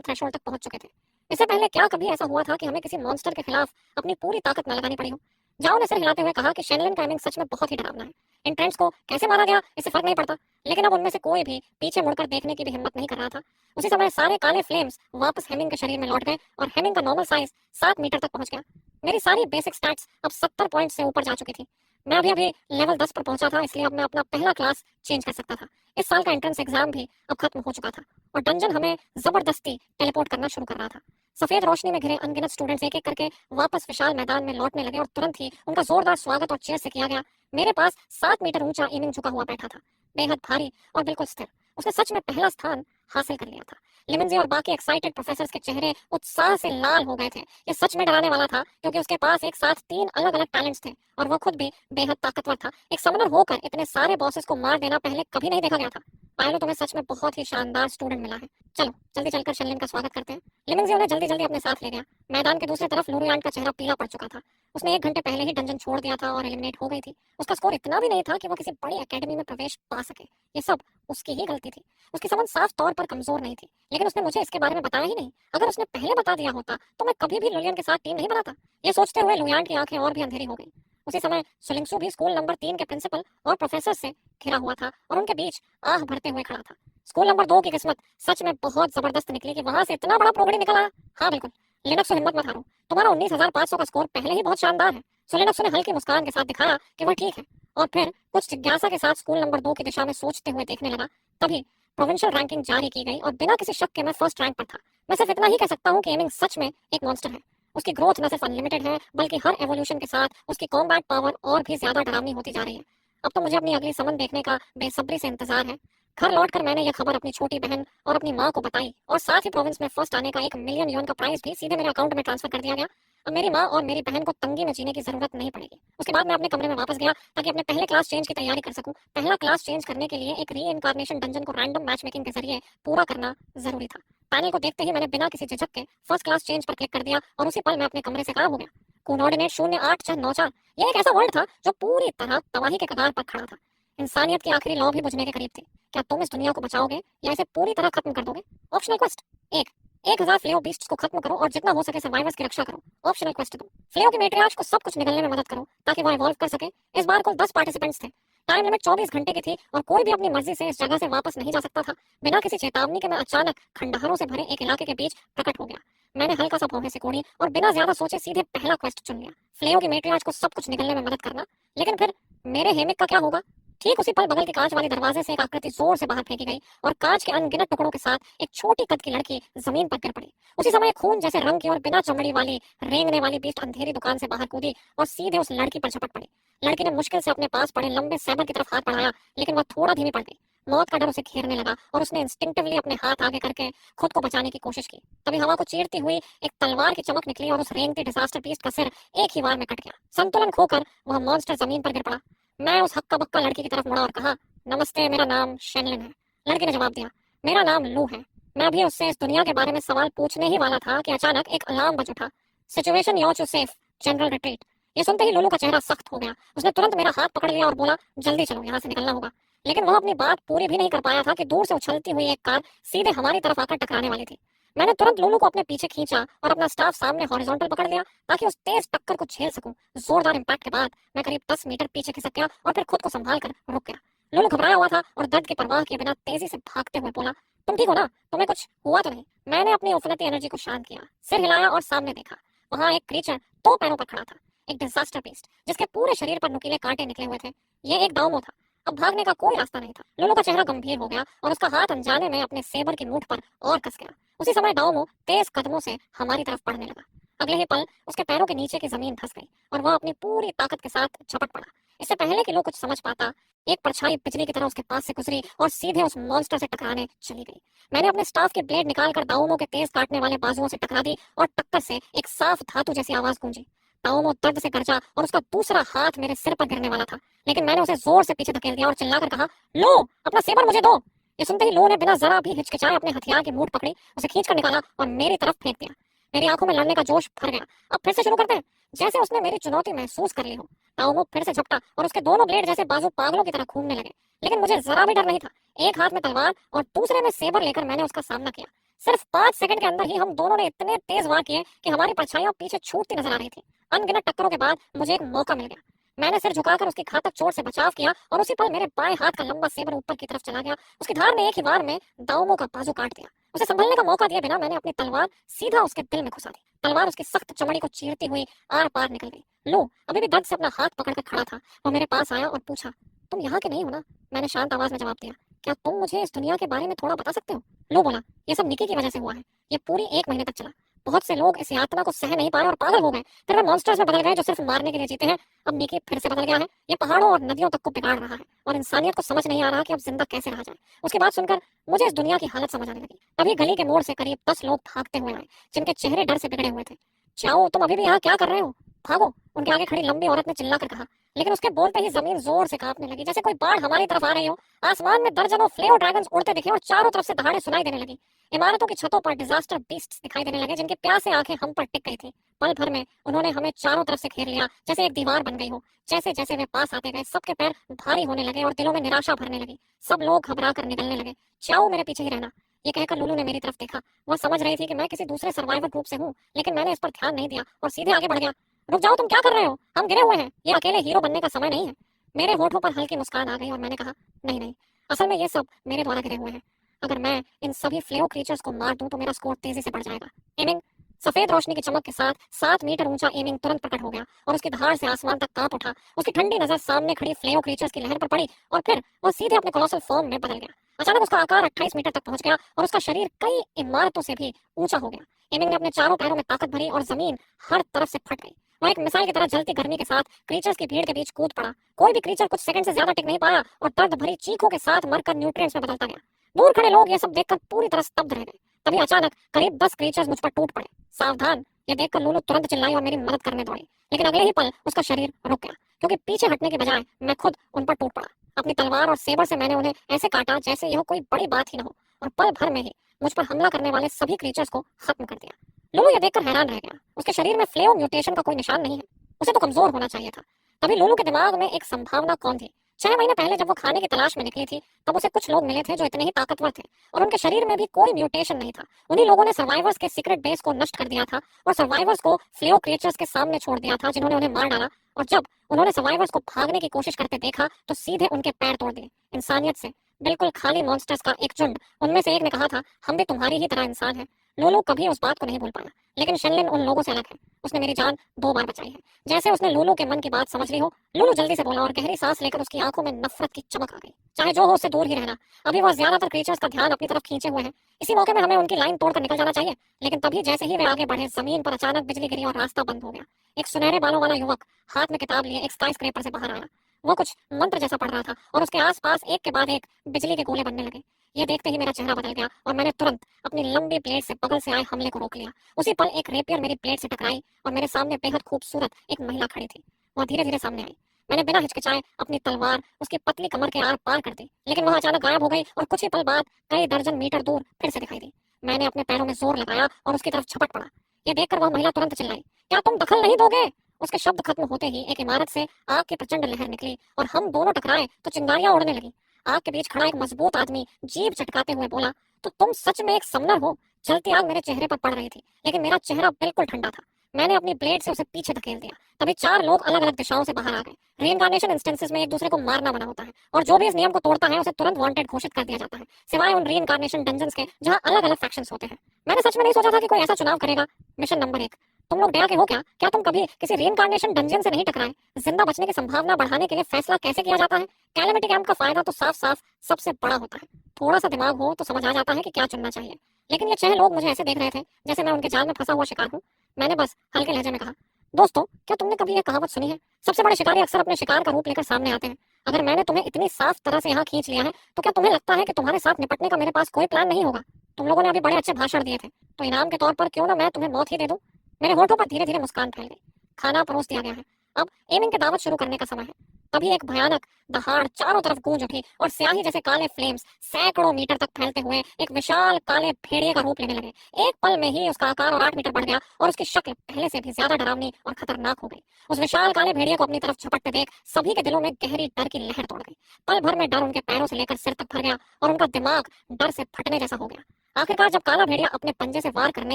थ्रेशोल्ड तक पहुंच चुके थे। इससे पहले क्या कभी ऐसा हुआ था कि हमें किसी मॉन्स्टर के खिलाफ अपनी पूरी ताकत न लगानी पड़ी हो? जाओ ने सिर हिलाते हुए कहा कि शेनलिन का एमिंग सच में बहुत ही डरावना है। इन ट्रेंड्स को कैसे मारा गया इससे फर्क नहीं पड़ता, लेकिन अब उनमें से कोई भी पीछे मुड़कर देखने की भी हिम्मत नहीं कर रहा था। उसी समय सारे काले फ्लेम्स वापस हेमिंग के शरीर में लौट गए और हेमिंग का नॉर्मल साइज 7 मीटर तक पहुंच गया। मेरी सारी बेसिक स्टैट्स अब 70 पॉइंट से ऊपर जा चुकी थी। मैं अभी लेवल 10 पर पहुंचा था, इसलिए अब मैं अपना पहला क्लास चेंज कर सकता था। इस साल का एंट्रेंस एग्जाम भी अब खत्म हो चुका था और डंजन हमें जबरदस्ती टेलीपोर्ट करना शुरू कर रहा था। सफेद रोशनी में घिरे अनगिनत स्टूडेंट्स एक एक करके वापस विशाल मैदान में लौटने लगे और तुरंत ही उनका जोरदार स्वागत और चीयर से किया गया। मेरे पास 7 मीटर ऊंचा एमिंग झुका हुआ बैठा था, बेहद भारी और बिल्कुल स्थिर। उसने सच में पहला स्थान हासिल कर लिया था। लिमिंजी और बाकी एक्साइटेड प्रोफेसर्स के चेहरे उत्साह से लाल हो गए थे। ये सच में डराने वाला था, क्योंकि उसके पास एक साथ 3 अलग अलग टैलेंट्स थे और वो खुद भी बेहद ताकतवर था। एक समनर होकर इतने सारे बॉसेस को मार देना पहले कभी नहीं देखा गया था। पायलो, तुम्हें सच में बहुत ही शानदार स्टूडेंट मिला है। चलो जल्दी चलकर शेनलिन का स्वागत करते हैं। लिमिंजी उन्हें जल्दी जल्दी अपने साथ ले गया। मैदान के दूसरी तरफ लूरियान का चेहरा पीला पड़ चुका था। उसने 1 घंटे पहले ही डंजन छोड़ दिया था और एलिमिनेट हो गई थी। उसका स्कोर इतना भी नहीं था कि वो किसी बड़ी एकेडमी में प्रवेश पा सके। ये सब उसकी ही गलती थी। उसकी समझ साफ तौर पर कमजोर नहीं थी, लेकिन उसने मुझे इसके बारे में बताया ही नहीं। अगर उसने पहले बता दिया होता तो मैं कभी भी लुलियन के साथ टीम नहीं बनाता। ये सोचते हुए लुलियन की आंखें और भी अंधेरी हो गई। उसी समय सुलिंगसू भी स्कूल नंबर 3 के प्रिंसिपल और प्रोफेसर से घिरा हुआ था और उनके बीच आह भरते हुए खड़ा था। स्कूल नंबर 2 की किस्मत सच में बहुत जबरदस्त निकली कि वहां से इतना बड़ा प्रोगड़ी निकल आया। हाँ बिल्कुल, लिनक्स हिम्मत मत हारो। तुम्हारा 19,500 का स्कोर पहले ही बहुत शानदार है। सोलिनक्स ने हल्की मुस्कान के साथ दिखाया कि वह ठीक है और फिर कुछ जिज्ञासा के साथ स्कूल नंबर 2 की दिशा में सोचते हुए देखने लगा। तभी प्रोविंशियल रैंकिंग जारी की गई और बिना किसी शक के मैं फर्स्ट रैंक पर था। मैं सिर्फ इतना ही कह सकता हूँ कि एमिंग सच में एक मॉन्स्टर है। उसकी ग्रोथ न सिर्फ अनलिमिटेड है, बल्कि हर एवोल्यूशन के साथ उसकी कॉम्बैट पावर और भी ज्यादा डरावनी होती जा रही है। अब तो मुझे अपनी अगली समन देखने का बेसब्री से इंतजार है। घर लौटकर मैंने यह खबर अपनी छोटी बहन और अपनी माँ को बताई और साथ ही प्रोविंस में फर्स्ट आने का 1 मिलियन युआन का प्राइज भी सीधे मेरे अकाउंट में ट्रांसफर कर दिया गया। अब मेरी माँ और मेरी बहन को तंगी में जीने की जरूरत नहीं पड़ेगी। उसके बाद मैं अपने कमरे में वापस गया ताकि अपने पहले क्लास चेंज की तैयारी कर सकूं। पहला क्लास चेंज करने के लिए एक री इनकारनेशन डंजन को रैंडम मैच मेकिंग के जरिए पूरा करना जरूरी था। पैनल को देखते ही मैंने बिना किसी झिझक के फर्स्ट क्लास चेंज पर क्लिक कर दिया और उसी पल मैं अपने कमरे से गायब हो गया। कोऑर्डिनेट 0894। यह एक ऐसा वर्ल्ड था जो पूरी तरह तबाही के कगार पर खड़ा था। इंसानियत की आखिरी लौ भी बुझने के करीब थी। क्या तुम इस दुनिया को बचाओगे या इसे पूरी तरह खत्म कर दोगे? ऑप्शनल क्वेस्ट 1, 1000 फ्लेओ बीस्ट्स को खत्म करो और जितना हो सके सर्वाइवर्स की रक्षा करो। ऑप्शनल क्वेस्ट 2, फ्लेओ की मेट्रियार्च को सब कुछ निगलने में मदद करो ताकि वो इवॉल्व कर सके। इस बार कुल 10 पार्टिसिपेंट्स थे। टाइम लिमिट 24 घंटे की थी और कोई भी अपनी मर्जी से इस जगह से वापस नहीं जा सकता था। बिना किसी चेतावनी के मैं अचानक खंडहरों से भरे एक इलाके के बीच प्रकट हो गया। मैंने हल्का सा भौहें सिकोड़ी और बिना ज्यादा सोचे सीधे पहला क्वेस्ट चुन लिया, फ्लेओ की मेट्रियार्च को सब कुछ निगलने में मदद करना। लेकिन फिर मेरे हेमिक का क्या होगा? ठीक उसी पल बगल के कांच वाले दरवाजे से एक आकृति जोर से बाहर फेंकी गई और कांच के अनगिनत टुकड़ों के साथ एक छोटी कद की लड़की जमीन पर गिर पड़ी। उसी समय खून जैसे रंग की और बिना चमड़ी वाली रेंगने वाली बीस्ट अंधेरी दुकान से बाहर कूदी और सीधे उस लड़की पर झपट पड़ी। लड़की ने मुश्किल से अपने पास पड़े लंबे सैबर की तरफ हाथ बढ़ाया, लेकिन वह थोड़ा धीमी पड़ गई। मौत का डर उसे घेरने लगा और उसने इंस्टिंक्टिवली अपने हाथ आगे करके खुद को बचाने की कोशिश की। तभी हवा को चीरती हुई एक तलवार की चमक निकली और उस रेंगती डिजास्टर बीस्ट का सिर एक ही बार में कट गया। संतुलन खोकर वह मॉन्स्टर जमीन पर गिर पड़ा। मैं उस हक्का बक्का लड़की की तरफ मुड़ा और कहा, नमस्ते, मेरा नाम शेनलिन है। लड़की ने जवाब दिया, मेरा नाम लू है। मैं भी उससे इस दुनिया के बारे में सवाल पूछने ही वाला था कि अचानक एक अलार्म बज उठा। Situation your two safe, general retreat. ये सुनते ही लूलू का चेहरा सख्त हो गया। उसने तुरंत मेरा हाथ पकड़ लिया और बोला, जल्दी चलो, यहाँ से निकलना होगा। लेकिन वह अपनी बात पूरी भी नहीं कर पाया था कि दूर से उछलती हुई एक कार सीधे हमारी तरफ आकर टकराने वाली थी। मैंने तुरंत लूलू को अपने पीछे खींचा और अपना स्टाफ सामने हॉरिजॉन्टल पकड़ लिया ताकि उस तेज टक्कर को झेल सकूं। जोरदार इम्पैक्ट के बाद मैं करीब 10 मीटर पीछे खिसक गया और फिर खुद को संभाल कर रुक गया। लूलू घबराया हुआ था और दर्द की परवाह किए बिना तेजी से भागते हुए बोला, तुम ठीक हो ना? तुम्हें कुछ हुआ तो नहीं? मैंने अपनी उफनती एनर्जी को शांत किया, सिर हिलाया और सामने देखा। वहां एक क्रीचर 2 पैरों पर खड़ा था, एक डिजास्टर बीस्ट जिसके पूरे शरीर पर नुकीले कांटे निकले हुए थे। ये एक दाउमो था। अब भागने का कोई रास्ता नहीं था। लूलू का चेहरा गंभीर हो गया और उसका हाथ अनजाने में अपने सेबर की नोक पर और कस गया। उसी समय डाउमो तेज कदमों से हमारी तरफ बढ़ने लगा। अगले ही पल उसके पैरों के नीचे की जमीन धंस गई और वह अपनी पूरी ताकत के साथ झपट पड़ा। इससे पहले कि लोग कुछ समझ पाता, एक परछाई बिजली की तरह उसके पास से गुजरी और सीधे उस मॉन्स्टर से टकराने चली गई। मैंने अपने स्टाफ की ब्लेड निकालकर डाउमो के तेज काटने वाले बाजुओं से टकरा दी और टक्कर से एक साफ धातु जैसी आवाज गूंजी। डाउमो दर्द से गरजा और उसका दूसरा हाथ मेरे सिर पर गिरने वाला था, लेकिन मैंने उसे जोर से पीछे धकेल दिया और चिल्लाकर कहा, लो, अपना सेबर मुझे दो। ये सुनते ही लो ने बिना जरा भी हिचकिचाए अपने हथियार की मूठ पकड़ी, उसे खींच कर निकाला और मेरी तरफ फेंक दिया। मेरी आंखों में लड़ने का जोश भर गया। अब फिर से शुरू करते हैं। जैसे उसने मेरी चुनौती महसूस कर ली हो, ताओमो फिर से झपटा और उसके दोनों ब्लेड जैसे बाजू पागलों की तरह घूमने लगे। लेकिन मुझे जरा भी डर नहीं था। एक हाथ में तलवार और दूसरे में सेबर लेकर मैंने उसका सामना किया। सिर्फ 5 सेकंड के अंदर ही हम दोनों ने इतने तेज वार किए कि हमारी परछाइयां पीछे छूटती नजर आ रही थी। अनगिनत टक्करों के बाद मुझे एक मौका मिल गया। मैंने सिर झुकाकर उसकी घातक चोट से बचाव किया और उसी पल मेरे बाएं हाथ का लंबा सेबर ऊपर की तरफ चला गया। उसकी धार ने एक ही वार में दाओमो का बाजू काट दिया। उसे संभलने का मौका दिए बिना मैंने अपनी तलवार सीधा उसके दिल में घुसा दी। तलवार उसकी सख्त चमड़ी को चीरती हुई आर पार निकल गई। लो अभी भी दर्द से अपना हाथ पकड़कर खड़ा था। वो मेरे पास आया और पूछा, तुम यहाँ के नहीं हो ना? मैंने शांत आवाज में जवाब दिया, क्या तुम मुझे इस दुनिया के बारे में थोड़ा बता सकते हो? लो बोला, ये सब निकी की वजह से हुआ है। ये पूरी 1 महीने तक चला। बहुत से लोग इस यातना को सह नहीं पाए और पागल हो गए। फिर वे मॉन्स्टर्स में बदल गए जो सिर्फ मारने के लिए जीते हैं। अब निकी फिर से बदल गया है। ये पहाड़ों और नदियों तक को बिगाड़ रहा है और इंसानियत को समझ नहीं आ रहा कि अब जिंदा कैसे रहा जाए। उसकी बात सुनकर मुझे इस दुनिया की हालत समझ आने लगी। तभी गली के मोड़ से करीब 10 लोग भागते हुए आए, जिनके चेहरे डर से बिगड़े हुए थे। चाओ, तुम अभी भी यहाँ क्या कर रहे हो? भागो, उनके आगे खड़ी लंबी औरत ने चिल्लाकर कहा। लेकिन उसके बोलते ही जमीन जोर से कांपने लगी, जैसे कोई बाढ़ हमारी तरफ आ रही हो। आसमान में दर्जनों फ्लेयर ड्रैगन्स उड़ते दिखे और चारों तरफ से दहाड़ें सुनाई देने लगी। इमारतों की छतों पर डिजास्टर बीस्ट्स दिखाई देने लगे, जिनकी प्यासे आंखें हम पर टिक गई थी। पल भर में उन्होंने हमें चारों तरफ से घेर लिया, जैसे एक दीवार बन गई हो। जैसे जैसे वे पास आते गए, सबके पैर भारी होने लगे और दिलों में निराशा भरने लगी। सब लोग घबरा कर निकलने लगे। चाओ, मेरे पीछे ही रहना, ये कहकर लुलू ने मेरी तरफ देखा। वह समझ रही थी कि मैं किसी दूसरे सर्वाइवल ग्रुप से हूँ, लेकिन मैंने इस पर ध्यान नहीं दिया और सीधे आगे बढ़ गया। रुक जाओ, तुम क्या कर रहे हो? हम गिरे हुए हैं। ये अकेले हीरो बनने का समय नहीं है। मेरे होठों पर हल्की मुस्कान आ गई और मैंने कहा, नहीं नहीं, असल में ये सब मेरे द्वारा गिरे हुए हैं। अगर मैं इन सभी फ्लेओ क्रीचर्स को मार दूं तो मेरा स्कोर तेजी से बढ़ जाएगा। एमिंग, सफेद रोशनी की चमक के साथ 7 मीटर ऊंचा एमिंग तुरंत प्रकट हो गया और उसकी धार से आसमान तक कांप उठा। उसकी ठंडी नजर सामने खड़ी फ्लेओ क्रीचर्स की लहर पर पड़ी और फिर वो सीधे अपने कोलोसल फॉर्म में बदल गया। अचानक उसका आकार 28 मीटर तक पहुंच गया और उसका शरीर कई इमारतों से भी ऊंचा हो गया। एमिंग ने अपने चारों पैरों में ताकत भरी और जमीन हर तरफ से फट गई। वह एक मिसाइल की तरह जलती गर्मी के साथ क्रीचर्स की भीड़ के बीच कूद पड़ा। कोई भी क्रीचर कुछ सेकंड से ज्यादा टिक नहीं पाया और दर्द भरी चीखों के साथ मरकर न्यूट्रिएंट्स में बदलता गया। दूर खड़े लोग ये सब देखकर पूरी तरह स्तब्ध रह गए। तभी अचानक करीब 10 क्रीचर्स मुझ पर टूट पड़े। सावधान, ये देखकर लूलू तुरंत चिल्लाई और मेरी मदद करने दौड़ी। लेकिन अगले ही पल उसका शरीर रुक गया, क्योंकि पीछे हटने के बजाय मैं खुद उन पर टूट पड़ा। अपनी तलवार और सेबर से मैंने उन्हें ऐसे काटा जैसे यह कोई बड़ी बात ही न हो, और पल भर में ही मुझ पर हमला करने वाले सभी क्रीचर्स को खत्म कर दिया। लूलू ये देखकर हैरान रह गया। उसके शरीर में फ्लेव म्यूटेशन का कोई निशान नहीं है। उसे तो कमजोर होना चाहिए था। तभी लूलू के दिमाग में एक संभावना कौन थी। 6 महीने पहले जब वो खाने की तलाश में निकली थी, तब उसे कुछ लोग मिले थे जो इतने ही ताकतवर थे और उनके शरीर में भी कोई म्यूटेशन नहीं था। उन्हीं लोगों ने सर्वाइवर्स के सीक्रेट बेस को नष्ट कर दिया था और सर्वाइवर्स को फ्लेओ क्रिएचर्स के सामने छोड़ दिया था, जिन्होंने उन्हें मार डाला। और जब उन्होंने सर्वाइवर्स को भागने की कोशिश करते देखा तो सीधे उनके पैर तोड़ दिए। इंसानियत से बिल्कुल खाली मॉन्स्टर्स का एक झुंड। उनमें से एक ने कहा था, हम भी तुम्हारी ही तरह इंसान हैं। लोलो कभी उस बात को नहीं भूल पाया, लेकिन शेनलिन उन लोगों से अलग है। उसने मेरी जान 2 बार बचाई है। जैसे उसने लोलो के मन की बात समझ ली हो, लोलो जल्दी से बोला और गहरी सांस लेकर उसकी आंखों में नफरत की चमक आ गई। चाहे जो हो, उससे दूर ही रहना। अभी वह ज्यादातर क्रीचर्स का ध्यान अपनी तरफ खींचे हुए हैं। इसी मौके में हमें उनकी लाइन तोड़कर निकल जाना चाहिए। लेकिन तभी जैसे ही वे आगे बढ़े, जमीन पर अचानक बिजली गिरी और रास्ता बंद हो गया। एक सुनहरे बालों वाला युवक हाथ में किताब लिए एक स्काई स्क्रेपर से बाहर आया। वो कुछ मंत्र जैसा पढ़ रहा था और उसके आसपास एक के बाद एक बिजली के गोले बनने लगे। ये देखते ही मेरा चेहरा बदल गया और मैंने तुरंत अपनी लंबी ब्लेड से बगल से आए हमले को रोक लिया। उसी पल एक रेपियर मेरी ब्लेड से टकराई और मेरे सामने बेहद खूबसूरत एक महिला खड़ी थी। वह धीरे धीरे सामने आई। मैंने बिना हिचकिचाए अपनी तलवार उसकी पतली कमर के आर पार कर दी, लेकिन वह अचानक गायब हो गई और कुछ ही पल बाद कई दर्जन मीटर दूर फिर से दिखाई दी। मैंने अपने पैरों में जोर लगाया और उसकी तरफ झपट पड़ा। यह देखकर वह महिला तुरंत चिल्लाई, क्या तुम दखल नहीं दोगे? उसके शब्द खत्म होते ही एक इमारत से आग की प्रचंड लहर निकली और हम दोनों टकराए तो चिंगारियां उड़ने लगी। आग के बीच खड़ा एक मजबूत आदमी जीभ चटकाते हुए बोला, तो तुम सच में एक समनर हो? जलती आग मेरे चेहरे पर पड़ रही थी, लेकिन मेरा चेहरा बिल्कुल ठंडा था। मैंने अपनी ब्लेड से उसे पीछे धकेल दिया। तभी 4 लोग अलग अलग दिशाओं से बाहर आ गए। रीइंकार्नेशन इंस्टेंसेस में एक दूसरे को मारना बना होता है और जो भी इस नियम को तोड़ता है उसे तुरंत वांटेड घोषित कर दिया जाता है, सिवाय उन रीइंकार्नेशन डंजन्स के जहां अलग अलग फैक्शंस होते हैं। मैंने सच में नहीं सोचा था कि कोई ऐसा चुनाव करेगा। मिशन नंबर 1, तुम लोग डरा के हो क्या? क्या तुम कभी किसी रीइंकार्नेशन डंजन से नहीं टकराए? जिंदा बचने की संभावना बढ़ाने के लिए फैसला कैसे किया जाता है? कैलेमिटी कैंप का फायदा तो साफ साफ सबसे बड़ा होता है। थोड़ा सा दिमाग हो तो समझ आ जाता है कि क्या चुनना चाहिए। लेकिन ये 6 लोग मुझे ऐसे देख रहे थे जैसे मैं उनके जाल में फंसा हुआ शिकार हूँ। मैंने बस हल्के लहजे में कहा, दोस्तों, क्या तुमने कभी यह कहावत सुनी है, सबसे बड़े शिकारी अक्सर अपने शिकार का रूप लेकर सामने आते हैं। अगर मैंने तुम्हें इतनी साफ तरह से यहाँ खींच लिया है तो क्या तुम्हें लगता है कि तुम्हारे साथ निपटने का मेरे पास कोई प्लान नहीं होगा? तुम लोगों ने अभी बड़े अच्छे भाषण दिए थे, तो इनाम के तौर पर क्यों ना मैं तुम्हें मौत ही दे दूं? मेरे होठों पर धीरे धीरे मुस्कान फैल गई। खाना परोस दिया गया है। अब एमिंग की दावत शुरू करने का समय है। तभी एक भयानक दहाड़ चारों तरफ गूंज उठी और स्याही जैसे काले फ्लेम्स सैकड़ों मीटर तक फैलते हुए एक विशाल काले भेड़िए का रूप लेने लगे। एक पल में ही उसका आकार और 8 मीटर बढ़ गया और उसकी शक्ल पहले से भी ज्यादा डरावनी और खतरनाक हो गई। उस विशाल काले भेड़िए को अपनी तरफ झपटते देख सभी के दिलों में गहरी डर की लहर दौड़ गई। पल भर में डर उनके पैरों से लेकर सिर तक भर गया और उनका दिमाग डर से फटने जैसा हो गया। आखिरकार जब काला भेड़िया अपने पंजे से वार करने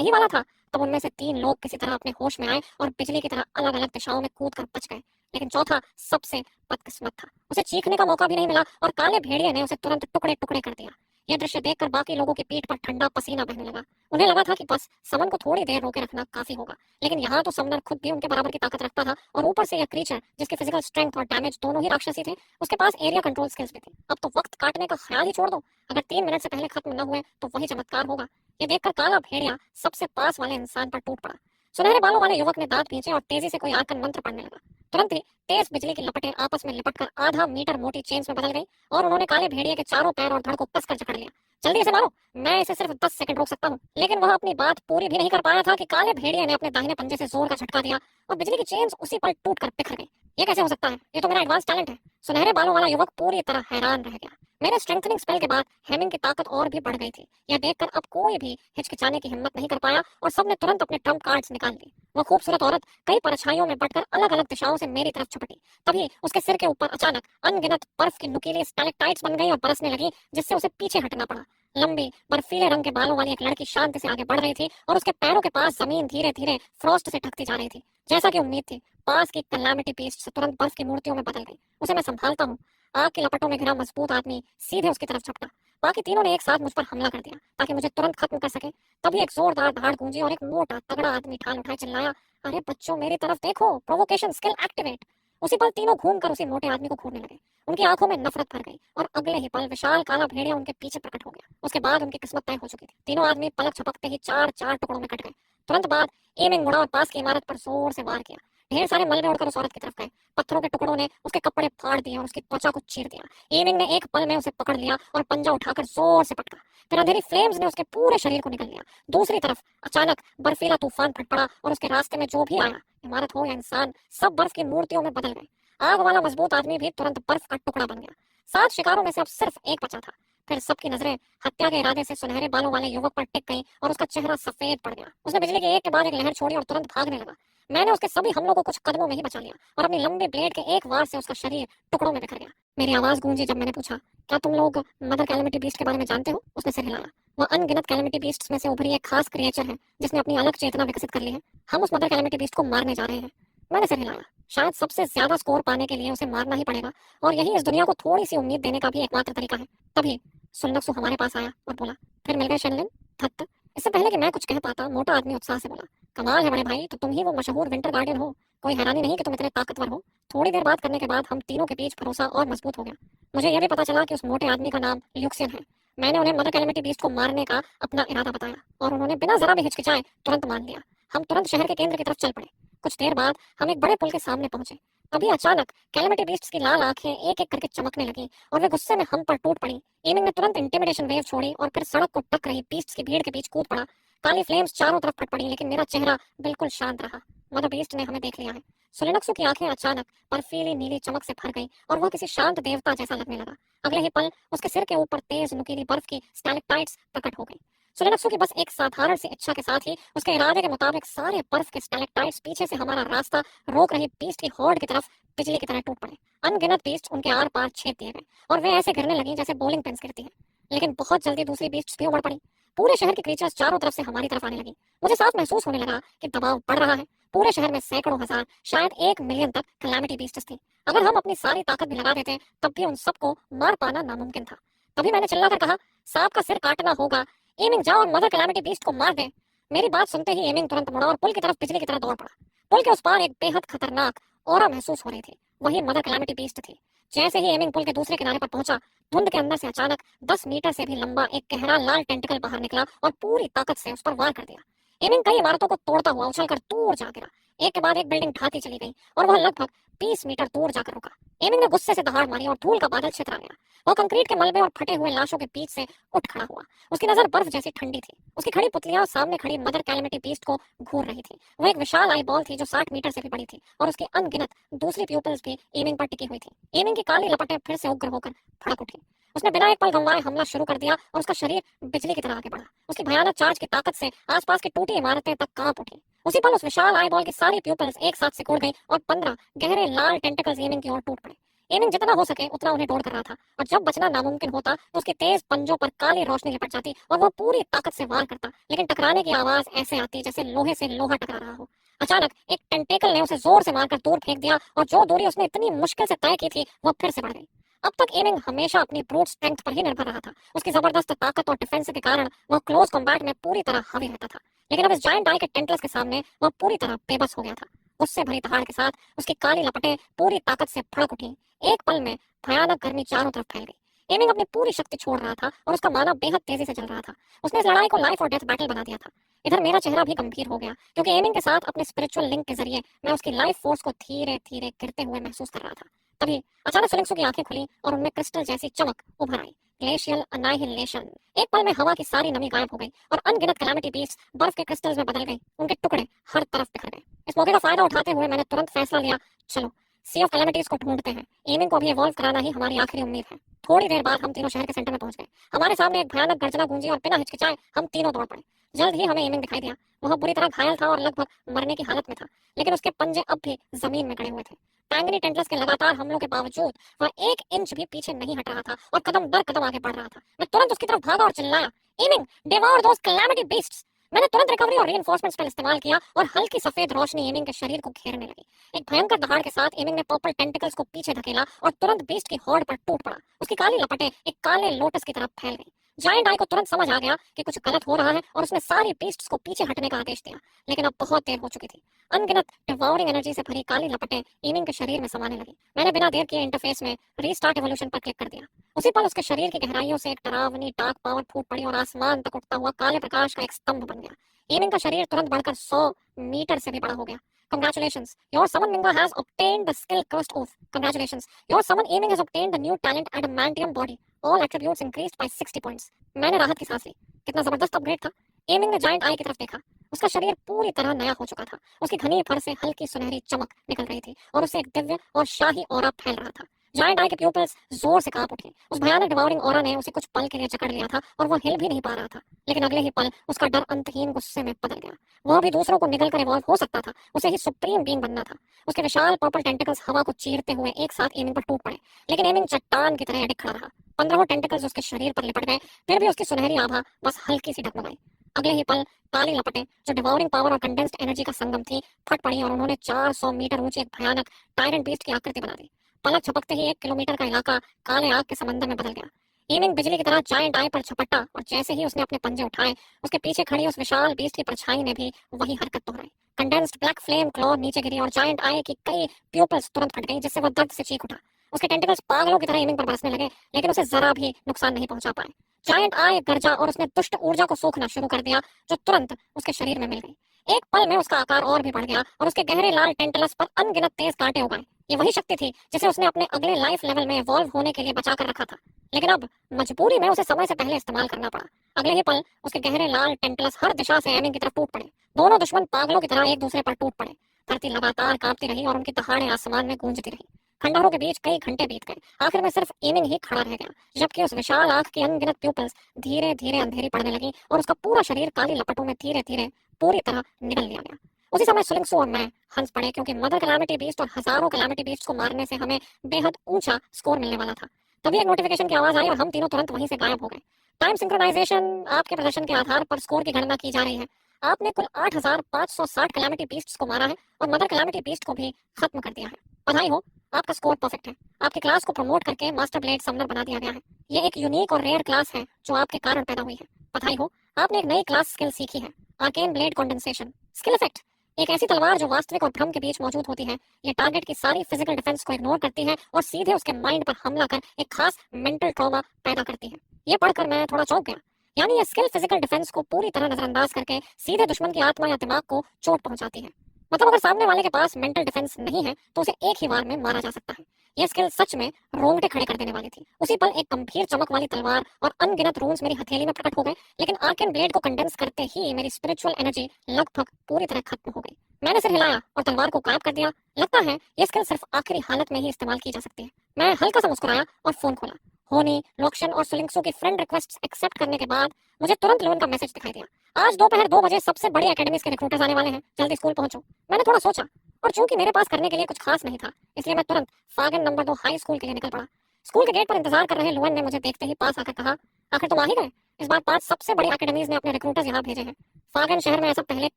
ही वाला था, तब उनमें से 3 लोग किसी तरह अपने होश में आए और बिजली की तरह अलग अलग दिशाओं में कूद कर बच गए। लेकिन चौथा सबसे बदकिस्मत था। उसे चीखने का मौका भी नहीं मिला और काले भेड़िए ने उसे तुरंत टुकड़े टुकड़े कर दिया। यह दृश्य देखकर बाकी लोगों की पीठ पर ठंडा पसीना बहने लगा। उन्हें लगा था कि बस समन को थोड़ी देर रोके रखना काफी होगा, लेकिन यहाँ तो समनर खुद भी उनके बराबर की ताकत रखता था और ऊपर से यह क्रीचर जिसकी फिजिकल स्ट्रेंथ और डैमेज दोनों ही राक्षसी थे, उसके पास एरिया कंट्रोल स्किल्स भी थी। अब तो वक्त काटने का ख्याल ही छोड़ दो, अगर 3 मिनट से पहले खत्म न हुए तो वही चमत्कार होगा। ये देखकर काला भेड़िया सबसे पास वाले इंसान पर टूट पड़ा। सुनहरे बालों वाले युवक ने दांत खींचे और तेजी से कोई आकर मंत्र पढ़ने लगा। तुरंत ही तेज बिजली की लपटें आपस में लिपटकर आधा मीटर मोटी चेन्स में बदल गई और उन्होंने काले भेड़िए के चारों पैर और धड़ को कसकर जकड़ लिया। जल्दी इसे मारो, मैं इसे सिर्फ 10 सेकंड रोक सकता हूँ। लेकिन वह अपनी बात पूरी भी नहीं कर पाया था कि काले भेड़िए ने अपने दाहिने पंजे से जोर का झटका दिया और बिजली की चेन्स उसी पल टूट कर बिखर गई। ये कैसे हो सकता है? ये तो मेरा एडवांस टैलेंट है। सुनहरे बालों वाला युवक पूरी तरह हैरान रह गया। मेरे स्ट्रेंथनिंग स्पेल के बाद हेमिंग की ताकत और भी बढ़ गई थी। यह देखकर अब कोई भी हिचकिचाने की हिम्मत नहीं कर पाया और सबने तुरंत अपने ट्रम्प कार्ड्स निकाल लिए। वह खूबसूरत औरत कई परछाइयों में बटकर अलग अलग दिशाओं से मेरी तरफ झपटी। तभी उसके सिर के ऊपर अचानक अनगिनत बर्फ की नुकीली स्टैलेक्टाइट्स बन गई और बरसने लगी, जिससे उसे पीछे हटना पड़ा। लंबी बर्फीले रंग के बालों वाली एक लड़की शांति से आगे बढ़ रही थी और उसके पैरों के पास जमीन धीरे धीरे फ्रॉस्ट से ढकती जा रही थी। जैसा कि उम्मीद थी, पास की कैलामिटी बीस्ट से तुरंत बर्फ की मूर्तियों में बदल गई। उसे मैं संभालता हूँ। आग की लपटों में घिरा मजबूत आदमी सीधे उसकी तरफ झपटा। बाकी तीनों ने एक साथ मुझ पर हमला कर दिया ताकि मुझे तुरंत खत्म कर सके। तभी एक जोरदार दहाड़ गूंजी और एक मोटा तगड़ा आदमी ठाल उठाए चिल्लाया, अरे बच्चों मेरी तरफ देखो, प्रोवोकेशन स्किल एक्टिवेट। उसी पल तीनों घूमकर उसी मोटे आदमी को घूरने लगे। उनकी आंखों में नफरत भर गई और अगले ही पल विशाल काला भेड़िया उनके पीछे प्रकट हो गया। उसके बाद उनकी किस्मत तय हो चुकी थी। तीनों आदमी पलक झपकते ही चार चार टुकड़ों में कट गए। तुरंत बाद एमिंग मुड़ा और पास की इमारत पर जोर से वार किया। ढेर सारे मलबे उड़कर उस औरत की तरफ गए। पत्थरों के टुकड़ों ने उसके कपड़े फाड़ दिए और उसकी त्वचा को चीर दिया। एमिंग ने एक पल में उसे पकड़ लिया और पंजा उठाकर जोर से पटका। फिर अंधेरी फ्लेम्स ने उसके पूरे शरीर को निगल लिया। दूसरी तरफ अचानक बर्फीला तूफान फट पड़ा और उसके रास्ते में जो भी आया, इमारत हो या इंसान, सब बर्फ की मूर्तियों में बदल गए। आग वाला मजबूत आदमी भी तुरंत बर्फ का टुकड़ा बन गया। 7 शिकारों में से अब सिर्फ एक बचा था। फिर सबकी नजरें हत्या के इरादे से सुनहरे बालों वाले युवक पर टिक गई और उसका चेहरा सफेद पड़ गया। उसने बिजली की एक के बाद एक लहर छोड़ी और तुरंत भागने लगा। मैंने उसके सभी हमलों को कुछ कदमों में ही बचा लिया और अपनी लंबी ब्लेड के एक वार से उसका शरीर टुकड़ों में बिखर गया। मेरी आवाज गूंजी जब मैंने पूछा, क्या तुम लोग मदर कैलेमिटी बीस्ट के बारे में जानते हो? उसने सिर हिलाया। वह अनगिनत कैलेमिटी बीस्ट्स में से उभरी एक खास क्रिएचर है जिसने अपनी अलग चेतना विकसित कर ली है। हम उस मदर कैलेमिटी बीस्ट को मारने जा रहे हैं। मैंने सिर हिलाया। शायद सबसे ज्यादा स्कोर पाने के लिए उसे मारना ही पड़ेगा और यही इस दुनिया को थोड़ी सी उम्मीद देने का भी एकमात्र तरीका है। तभी सुल्लक्सु हमारे पास आया और बोला, फिर मिल गए शेनलिन? धत्त। इससे पहले कि मैं कुछ कह पाता, मोटा आदमी उत्साह से बोला, कमाल है बड़े भाई, तो तुम ही वो मशहूर विंटर गार्डियन हो। कोई हैरानी नहीं कि तुम इतने ताकतवर हो। थोड़ी देर बात करने के बाद हम तीनों के बीच भरोसा और मजबूत हो गया। मुझे यह भी पता चला कि उस मोटे आदमी का नाम ल्यूक्सियन है। मैंने उन्हें मदर कैलेमिटी बीस्ट को मारने का अपना इरादा बताया और उन्होंने बिना जरा भी हिचकिचाए तुरंत मान लिया। हम तुरंत शहर के केंद्र की तरफ चल पड़े। कुछ देर बाद हम एक बड़े पुल के सामने पहुंचे। तभी अचानक कैलेमिटी बीस्ट्स की लाल आंखें एक एक करके चमकने लगी और वे गुस्से में हम पर टूट पड़ी। एमिंग ने तुरंत इंटिमिडेशन वेव छोड़ी और फिर सड़क को ढक रही बीस्ट्स की भीड़ के बीच कूद पड़ा। काली फ्लेम्स चारों तरफ फट पड़ी, लेकिन मेरा चेहरा बिल्कुल शांत रहा। मदर बीस्ट ने हमें देख लिया है। सुलिनक्सु की आंखें अचानक बर्फीली नीली चमक से भर गई और वह किसी शांत देवता जैसा लगने लगा। अगले ही पल उसके सिर के ऊपर तेज नुकीली बर्फ की स्टैलेक्टाइट्स प्रकट हो गई। सुलिनक्सु की बस एक साधारण सी इच्छा के साथ ही उसके इरादे के मुताबिक सारे बर्फ के स्टैलेक्टाइट्स पीछे से हमारा रास्ता रोक रही बीस्ट की हॉर्ड की तरफ बिजली की तरह टूट पड़े। अनगिनत बीस्ट उनके आर पार छेद दिए गए और वे ऐसे गिरने लगी जैसे बॉलिंग पिन्स गिरती है। लेकिन बहुत जल्दी दूसरी बीस्ट भी उमड़ पड़ी। पूरे शहर की क्रीचर्स चारों तरफ से हमारी तरफ आने लगी। मुझे साफ महसूस होने लगा कि दबाव बढ़ रहा है। पूरे शहर में सैकड़ों हजार, शायद 1 मिलियन तक कैलामिटी बीस्ट्स थी। अगर हम अपनी सारी ताकत भी लगा देते तब भी उन सबको मार पाना नामुमकिन था। तभी मैंने चिल्लाकर कहा, सांप का सिर काटना होगा। एमिंग जाओ और मदर कैलामिटी बीस्ट को मार दे। मेरी बात सुनते ही एमिंग तुरंत मुड़ा और पुल की तरफ बिजली की तरह दौड़ पड़ा। पुल के उस पार एक बेहद खतरनाक ऑरा महसूस हो रही थी। वही मदर कैलामिटी बीस्ट थी। जैसे ही एमिंग पुल के दूसरे किनारे पर पहुंचा, धुंध के अंदर से अचानक 10 मीटर से भी लंबा एक गहरा लाल टेंटिकल बाहर निकला और पूरी ताकत से उस पर वार कर दिया। एमिंग कई इमारतों को तोड़ता हुआ उछलकर दूर जा गिरा। एक के बाद एक बिल्डिंग ढाती चली गई और वह लगभग 20 मीटर दूर जाकर रुका। एमिंग ने गुस्से से दहाड़ मारी और धूल का बादल छितरा गया। वह कंक्रीट के मलबे और फटे हुए लाशों के बीच से उठ खड़ा हुआ। उसकी नजर बर्फ जैसी ठंडी थी। उसकी खड़ी पुतलियां सामने खड़ी मदर कैलेमिटी बीस्ट को घूर रही थी। वो एक विशाल आई बॉल थी जो 60 मीटर से भी बड़ी थी और उसकी अनगिनत दूसरी प्यूपल्स भी एमिंग पर टिकी हुई थी। एमिंग की काली लपटें फिर से उग्र होकर भड़क उठी। उसने बिना एक पल गंवाए हमला शुरू कर दिया और उसका शरीर बिजली की तरह आगे बढ़ा। उसकी भयानक चार्ज की ताकत से आसपास की टूटी इमारतें तक कांप उठी। उसी पल उस विशाल आई बॉल की सारी प्यूपल्स एक साथ सिकुड़ गई और 15 गहरे लाल टेंटिकल्स एमिंग की ओर टूट पड़े। एमिंग जितना हो सके उतना उन्हें दौड़ कर रहा था और जब बचना नामुमकिन होता तो उसके तेज पंजों पर काली रोशनी लिपट जाती और वो पूरी ताकत से वार करता, लेकिन टकराने की आवाज ऐसे आती जैसे लोहे से लोहा टकरा रहा हो। अचानक एक टेंटेकल ने उसे जोर से मारकर दूर फेंक दिया और जो दूरी उसने इतनी मुश्किल से तय की थी वो फिर से बढ़ गई। अब तक एमिंग हमेशा अपनी ब्रूट स्ट्रेंथ पर ही निर्भर रहा था। उसकी जबरदस्त ताकत और डिफेंस के कारण वह क्लोज कॉम्बैट में पूरी तरह हावी रहता था, लेकिन अब इस जायंट आई के टेंटल्स के सामने वह पूरी तरह बेबस हो गया था। उससे भरी दहाड़ के साथ उसकी काली लपटें पूरी ताकत से भड़क उठी। एक पल में भयानक गर्मी चारों तरफ फैल गई। एमिंग अपनी पूरी शक्ति छोड़ रहा था और उसका मानव बेहद तेजी से चल रहा था। उसने इस लड़ाई को लाइफ और डेथ बैटल बना दिया था। इधर मेरा चेहरा भी गंभीर हो गया क्योंकि एमिंग के साथ अपने स्पिरिचुअल लिंक के जरिए मैं उसकी लाइफ फोर्स को धीरे धीरे गिरते हुए महसूस कर रहा था। तभी अचानक सुलिंगसू की आंखें खुली और उनमें क्रिस्टल जैसी चमक उभर आई। ग्लेशियल अनाइहिलेशन। एक पल में हवा की सारी नमी गायब हो गई और अनगिनत कैलामिटी बीस्ट्स बर्फ के क्रिस्टल्स में बदल गई। उनके टुकड़े हर तरफ बिखर गए। इस मौके का फायदा उठाते हुए मैंने तुरंत फैसला लिया, चलो सी ऑफ कैलामिटीज को ढूंढते हैं। एमिंग को भी इवॉल्व कराना ही हमारी आखिरी उम्मीद है। थोड़ी देर बाद हम तीनों शहर के सेंटर में पहुंच गए। हमारे सामने एक भयानक गर्जना गूंजी और बिना हिचकिचाए हम तीनों दौड़ पड़े। जल्द ही हमें एमिंग दिखाई दिया। वह बुरी तरह घायल था और लगभग मरने की हालत में था, लेकिन उसके पंजे अब भी जमीन में गड़े हुए थे। पैंगनी टेंटल्स के लगातार हमलों के बावजूद वह 1 इंच भी पीछे नहीं हट रहा था और कदम दर कदम आगे बढ़ रहा था। मैं तुरंत उसकी तरफ भागा और चिल्लाया, एमिंग, डिवोर दोस कैलामिटी बीस्ट्स। मैंने तुरंत रिकवरी और रीइंफोर्समेंट स्पेल इस्तेमाल किया और हल्की सफेद रोशनी एमिंग के शरीर को घेरने लगी। एक भयंकर दहाड़ के साथ एमिंग ने पर्पल टेंटिकल्स को पीछे धकेला और तुरंत बीस्ट की हॉर्ड पर टूट पड़ा। उसकी काली लपटें एक काले लोटस की तरफ फैल गई। जायंट आई को तुरंत समझ आ गया कि कुछ गलत हो रहा है और उसने सारी बीस्ट्स को पीछे हटने का आदेश दिया, लेकिन अब बहुत देर हो चुकी थी। अनगिनत डिवोरिंग एनर्जी से भरी काली लपटें एमिंग के शरीर में समाने लगी। मैंने बिना देर किए इंटरफेस में रीस्टार्ट एवोल्यूशन पर क्लिक कर दिया। उसी पल उसके शरीर की गहराइयों से एक डरावनी डार्क पावर फूट पड़ी और आसमान तक उठता हुआ काले प्रकाश का एक स्तंभ बन गया। एमिंग का शरीर तुरंत बढ़कर 100 मीटर से भी बड़ा हो गया। Congratulations, your summon Minga has obtained the skill cursed oath. Congratulations, your summon aiming has obtained the new talent adamantium body. All attributes increased by 60 points. मैंने राहत की सांस ली। कितना जबरदस्त अपग्रेड था। एमिंग ने जायंट आई की तरफ देखा। उसका शरीर पूरी तरह नया हो चुका था। उसकी घनी फर से हल्की सुनहरी चमक निकल रही थी और उससे एक दिव्य और शाही ऑरा फैल रहा था। जायंट आई के प्यूपल्स जोर से कांप उठे। उस भयानक डिवोरिंग ऑरा ने उसे कुछ पल के लिए जकड़ लिया था और वह हिल भी नहीं पा रहा था, लेकिन अगले ही पल उसका डर अंतहीन गुस्से में बदल गया। वह भी दूसरों को निगल कर इवॉल्व हो सकता था। उसे ही सुप्रीम बीइंग बनना था। उसके विशाल पर्पल टेंटिकल्स हवा को चीरते हुए एक साथ एमिंग पर टूट पड़े, लेकिन एमिंग चट्टान की तरह अड़िग खड़ा रहा। 15 टेंटिकल्स उसके शरीर पर लिपट गए, फिर भी उसकी सुनहरी आभा बस हल्की सी डगमगाई। अगले ही पल काली लपटें जो डिवोरिंग पावर और कंडेंस्ड एनर्जी का संगम थी फट पड़ी और उन्होंने 400 मीटर ऊंची एक भयानक टायरेंट बीस्ट की आकृति बना दी। पलक झपकते ही 1 किलोमीटर का इलाका काले आग के समंदर में बदल गया। एमिंग बिजली की तरह जायंट आई पर झपटा और जैसे ही उसने अपने पंजे उठाए, उसके पीछे खड़ी उस विशाल बीस्ट की परछाई ने भी वही हरकत दोहराई। कंडेंस्ड ब्लैक फ्लेम क्लॉ नीचे गिरी और जायंट आई की कई प्यूपल्स तुरंत फट गई, जिससे वह दर्द से चीख उठा। उसके टेंटिकल्स पागलों की तरह एमिंग पर बरसने लगे, लेकिन उसे जरा भी नुकसान नहीं पहुंचा पाए। जायंट आई गरजा और उसने दुष्ट ऊर्जा को सोखना शुरू कर दिया, जो तुरंत उसके शरीर में मिल गई। एक पल में उसका आकार और भी बढ़ गया और उसके गहरे लाल टेंटलस पर अनगिनत तेज कांटे उगाए। ये वही शक्ति थी जिसे उसने अपने अगले लाइफ लेवल में इवॉल्व होने के लिए बचा कर रखा था, लेकिन अब मजबूरी में उसे समय से पहले इस्तेमाल करना पड़ा। अगले ही पल उसके गहरे लाल टेंटलस हर दिशा से एमिंग की तरफ टूट पड़े। दोनों दुश्मन पागलों की तरह एक दूसरे पर टूट पड़े। धरती लगातार कांपती रही और उनकी दहाड़ें आसमान में गूंजती रही। खंडहरों के बीच कई घंटे बीत गए। आखिर में सिर्फ एमिंग ही खड़ा रह गया, जबकि उस विशाल आंख की अनगिनत प्यूपल्स धीरे धीरे अंधेरी पड़ने लगी और उसका पूरा शरीर काली लपटों में धीरे धीरे पूरी तरह निगल लिया गया। उसी समय सुलिंगसू और मैं हंस पड़े, क्योंकि मदर कैलामिटी बीस्ट और हजारों कैलामिटी बीस्ट को मारने से हमें बेहद ऊंचा स्कोर मिलने वाला था। तभी एक नोटिफिकेशन की आवाज आई और हम तीनों तुरंत वहीं से गायब हो गए। टाइम सिंक्रोनाइजेशन, आपके प्रदर्शन के आधार पर स्कोर की गणना की जा रही है। आपने कुल 8560 कैलामिटी बीस्ट्स को मारा है और मदर कैलामिटी बीस्ट को भी खत्म कर दिया है। बधाई हो, आपका स्कोर परफेक्ट है। आपकी क्लास को प्रमोट करके मास्टर ब्लेड समनर बना दिया गया है। ये एक यूनिक और रेयर क्लास है जो आपके कारण पैदा हुई है। बधाई हो, आपने एक नई क्लास स्किल सीखी है, arcane blade condensation. Skill effect, एक ऐसी तलवार जो वास्तविक और भ्रम के बीच मौजूद होती है। ये टारगेट की सारी फिजिकल डिफेंस को इग्नोर करती है और सीधे उसके माइंड पर हमला कर एक खास मेंटल ट्रॉमा पैदा करती है। ये पढ़कर मैं थोड़ा चौंक गया। यानी ये स्किल फिजिकल डिफेंस को पूरी तरह नजरअंदाज करके सीधे दुश्मन की आत्मा या दिमाग को चोट पहुंचाती है। मतलब अगर सामने वाले के पास मेंटल डिफेंस नहीं है तो उसे एक ही बार में मारा जा सकता है। यह स्किल सच में रोंगटे खड़े कर देने वाली थी। उसी पल एक गंभीर चमक वाली तलवार और अनगिनत रून्स मेरी हथेली में प्रकट हो गए, लेकिन आर्कन ब्लेड को कंडेंस करते ही मेरी स्पिरिचुअल एनर्जी लगभग पूरी तरह खत्म हो गई। मैंने सिर हिलाया और तलवार को गायब कर दिया। लगता है यह स्किल सिर्फ आखिरी हालत में ही इस्तेमाल की जा सकती है। मैं हल्का सा मुस्कुराया और फोन खोला। होनी, लोक्शन और सुलिंगसू की फ्रेंड रिक्वेस्ट एक्सेप्ट करने के बाद मुझे तुरंत लोन का मैसेज दिखाई दिया। आज दोपहर 2 बजे सबसे बड़ी एकेडमीज के रिक्रूटर्स आने वाले हैं, जल्दी स्कूल पहुंचो। मैंने थोड़ा सोचा और चूंकि मेरे पास करने के लिए कुछ खास नहीं था, इसलिए मैं तुरंत फागन नंबर 2 हाई स्कूल के लिए निकल पड़ा। स्कूल के गेट पर इंतजार कर रहे लुएन ने मुझे देखते ही पास आकर कहा, आखिर तुम आ ही गए। इस बार 5 सबसे बड़ी एकेडमीज ने अपने रिक्रूटर्स यहाँ भेजे हैं। फागन शहर में ऐसा पहले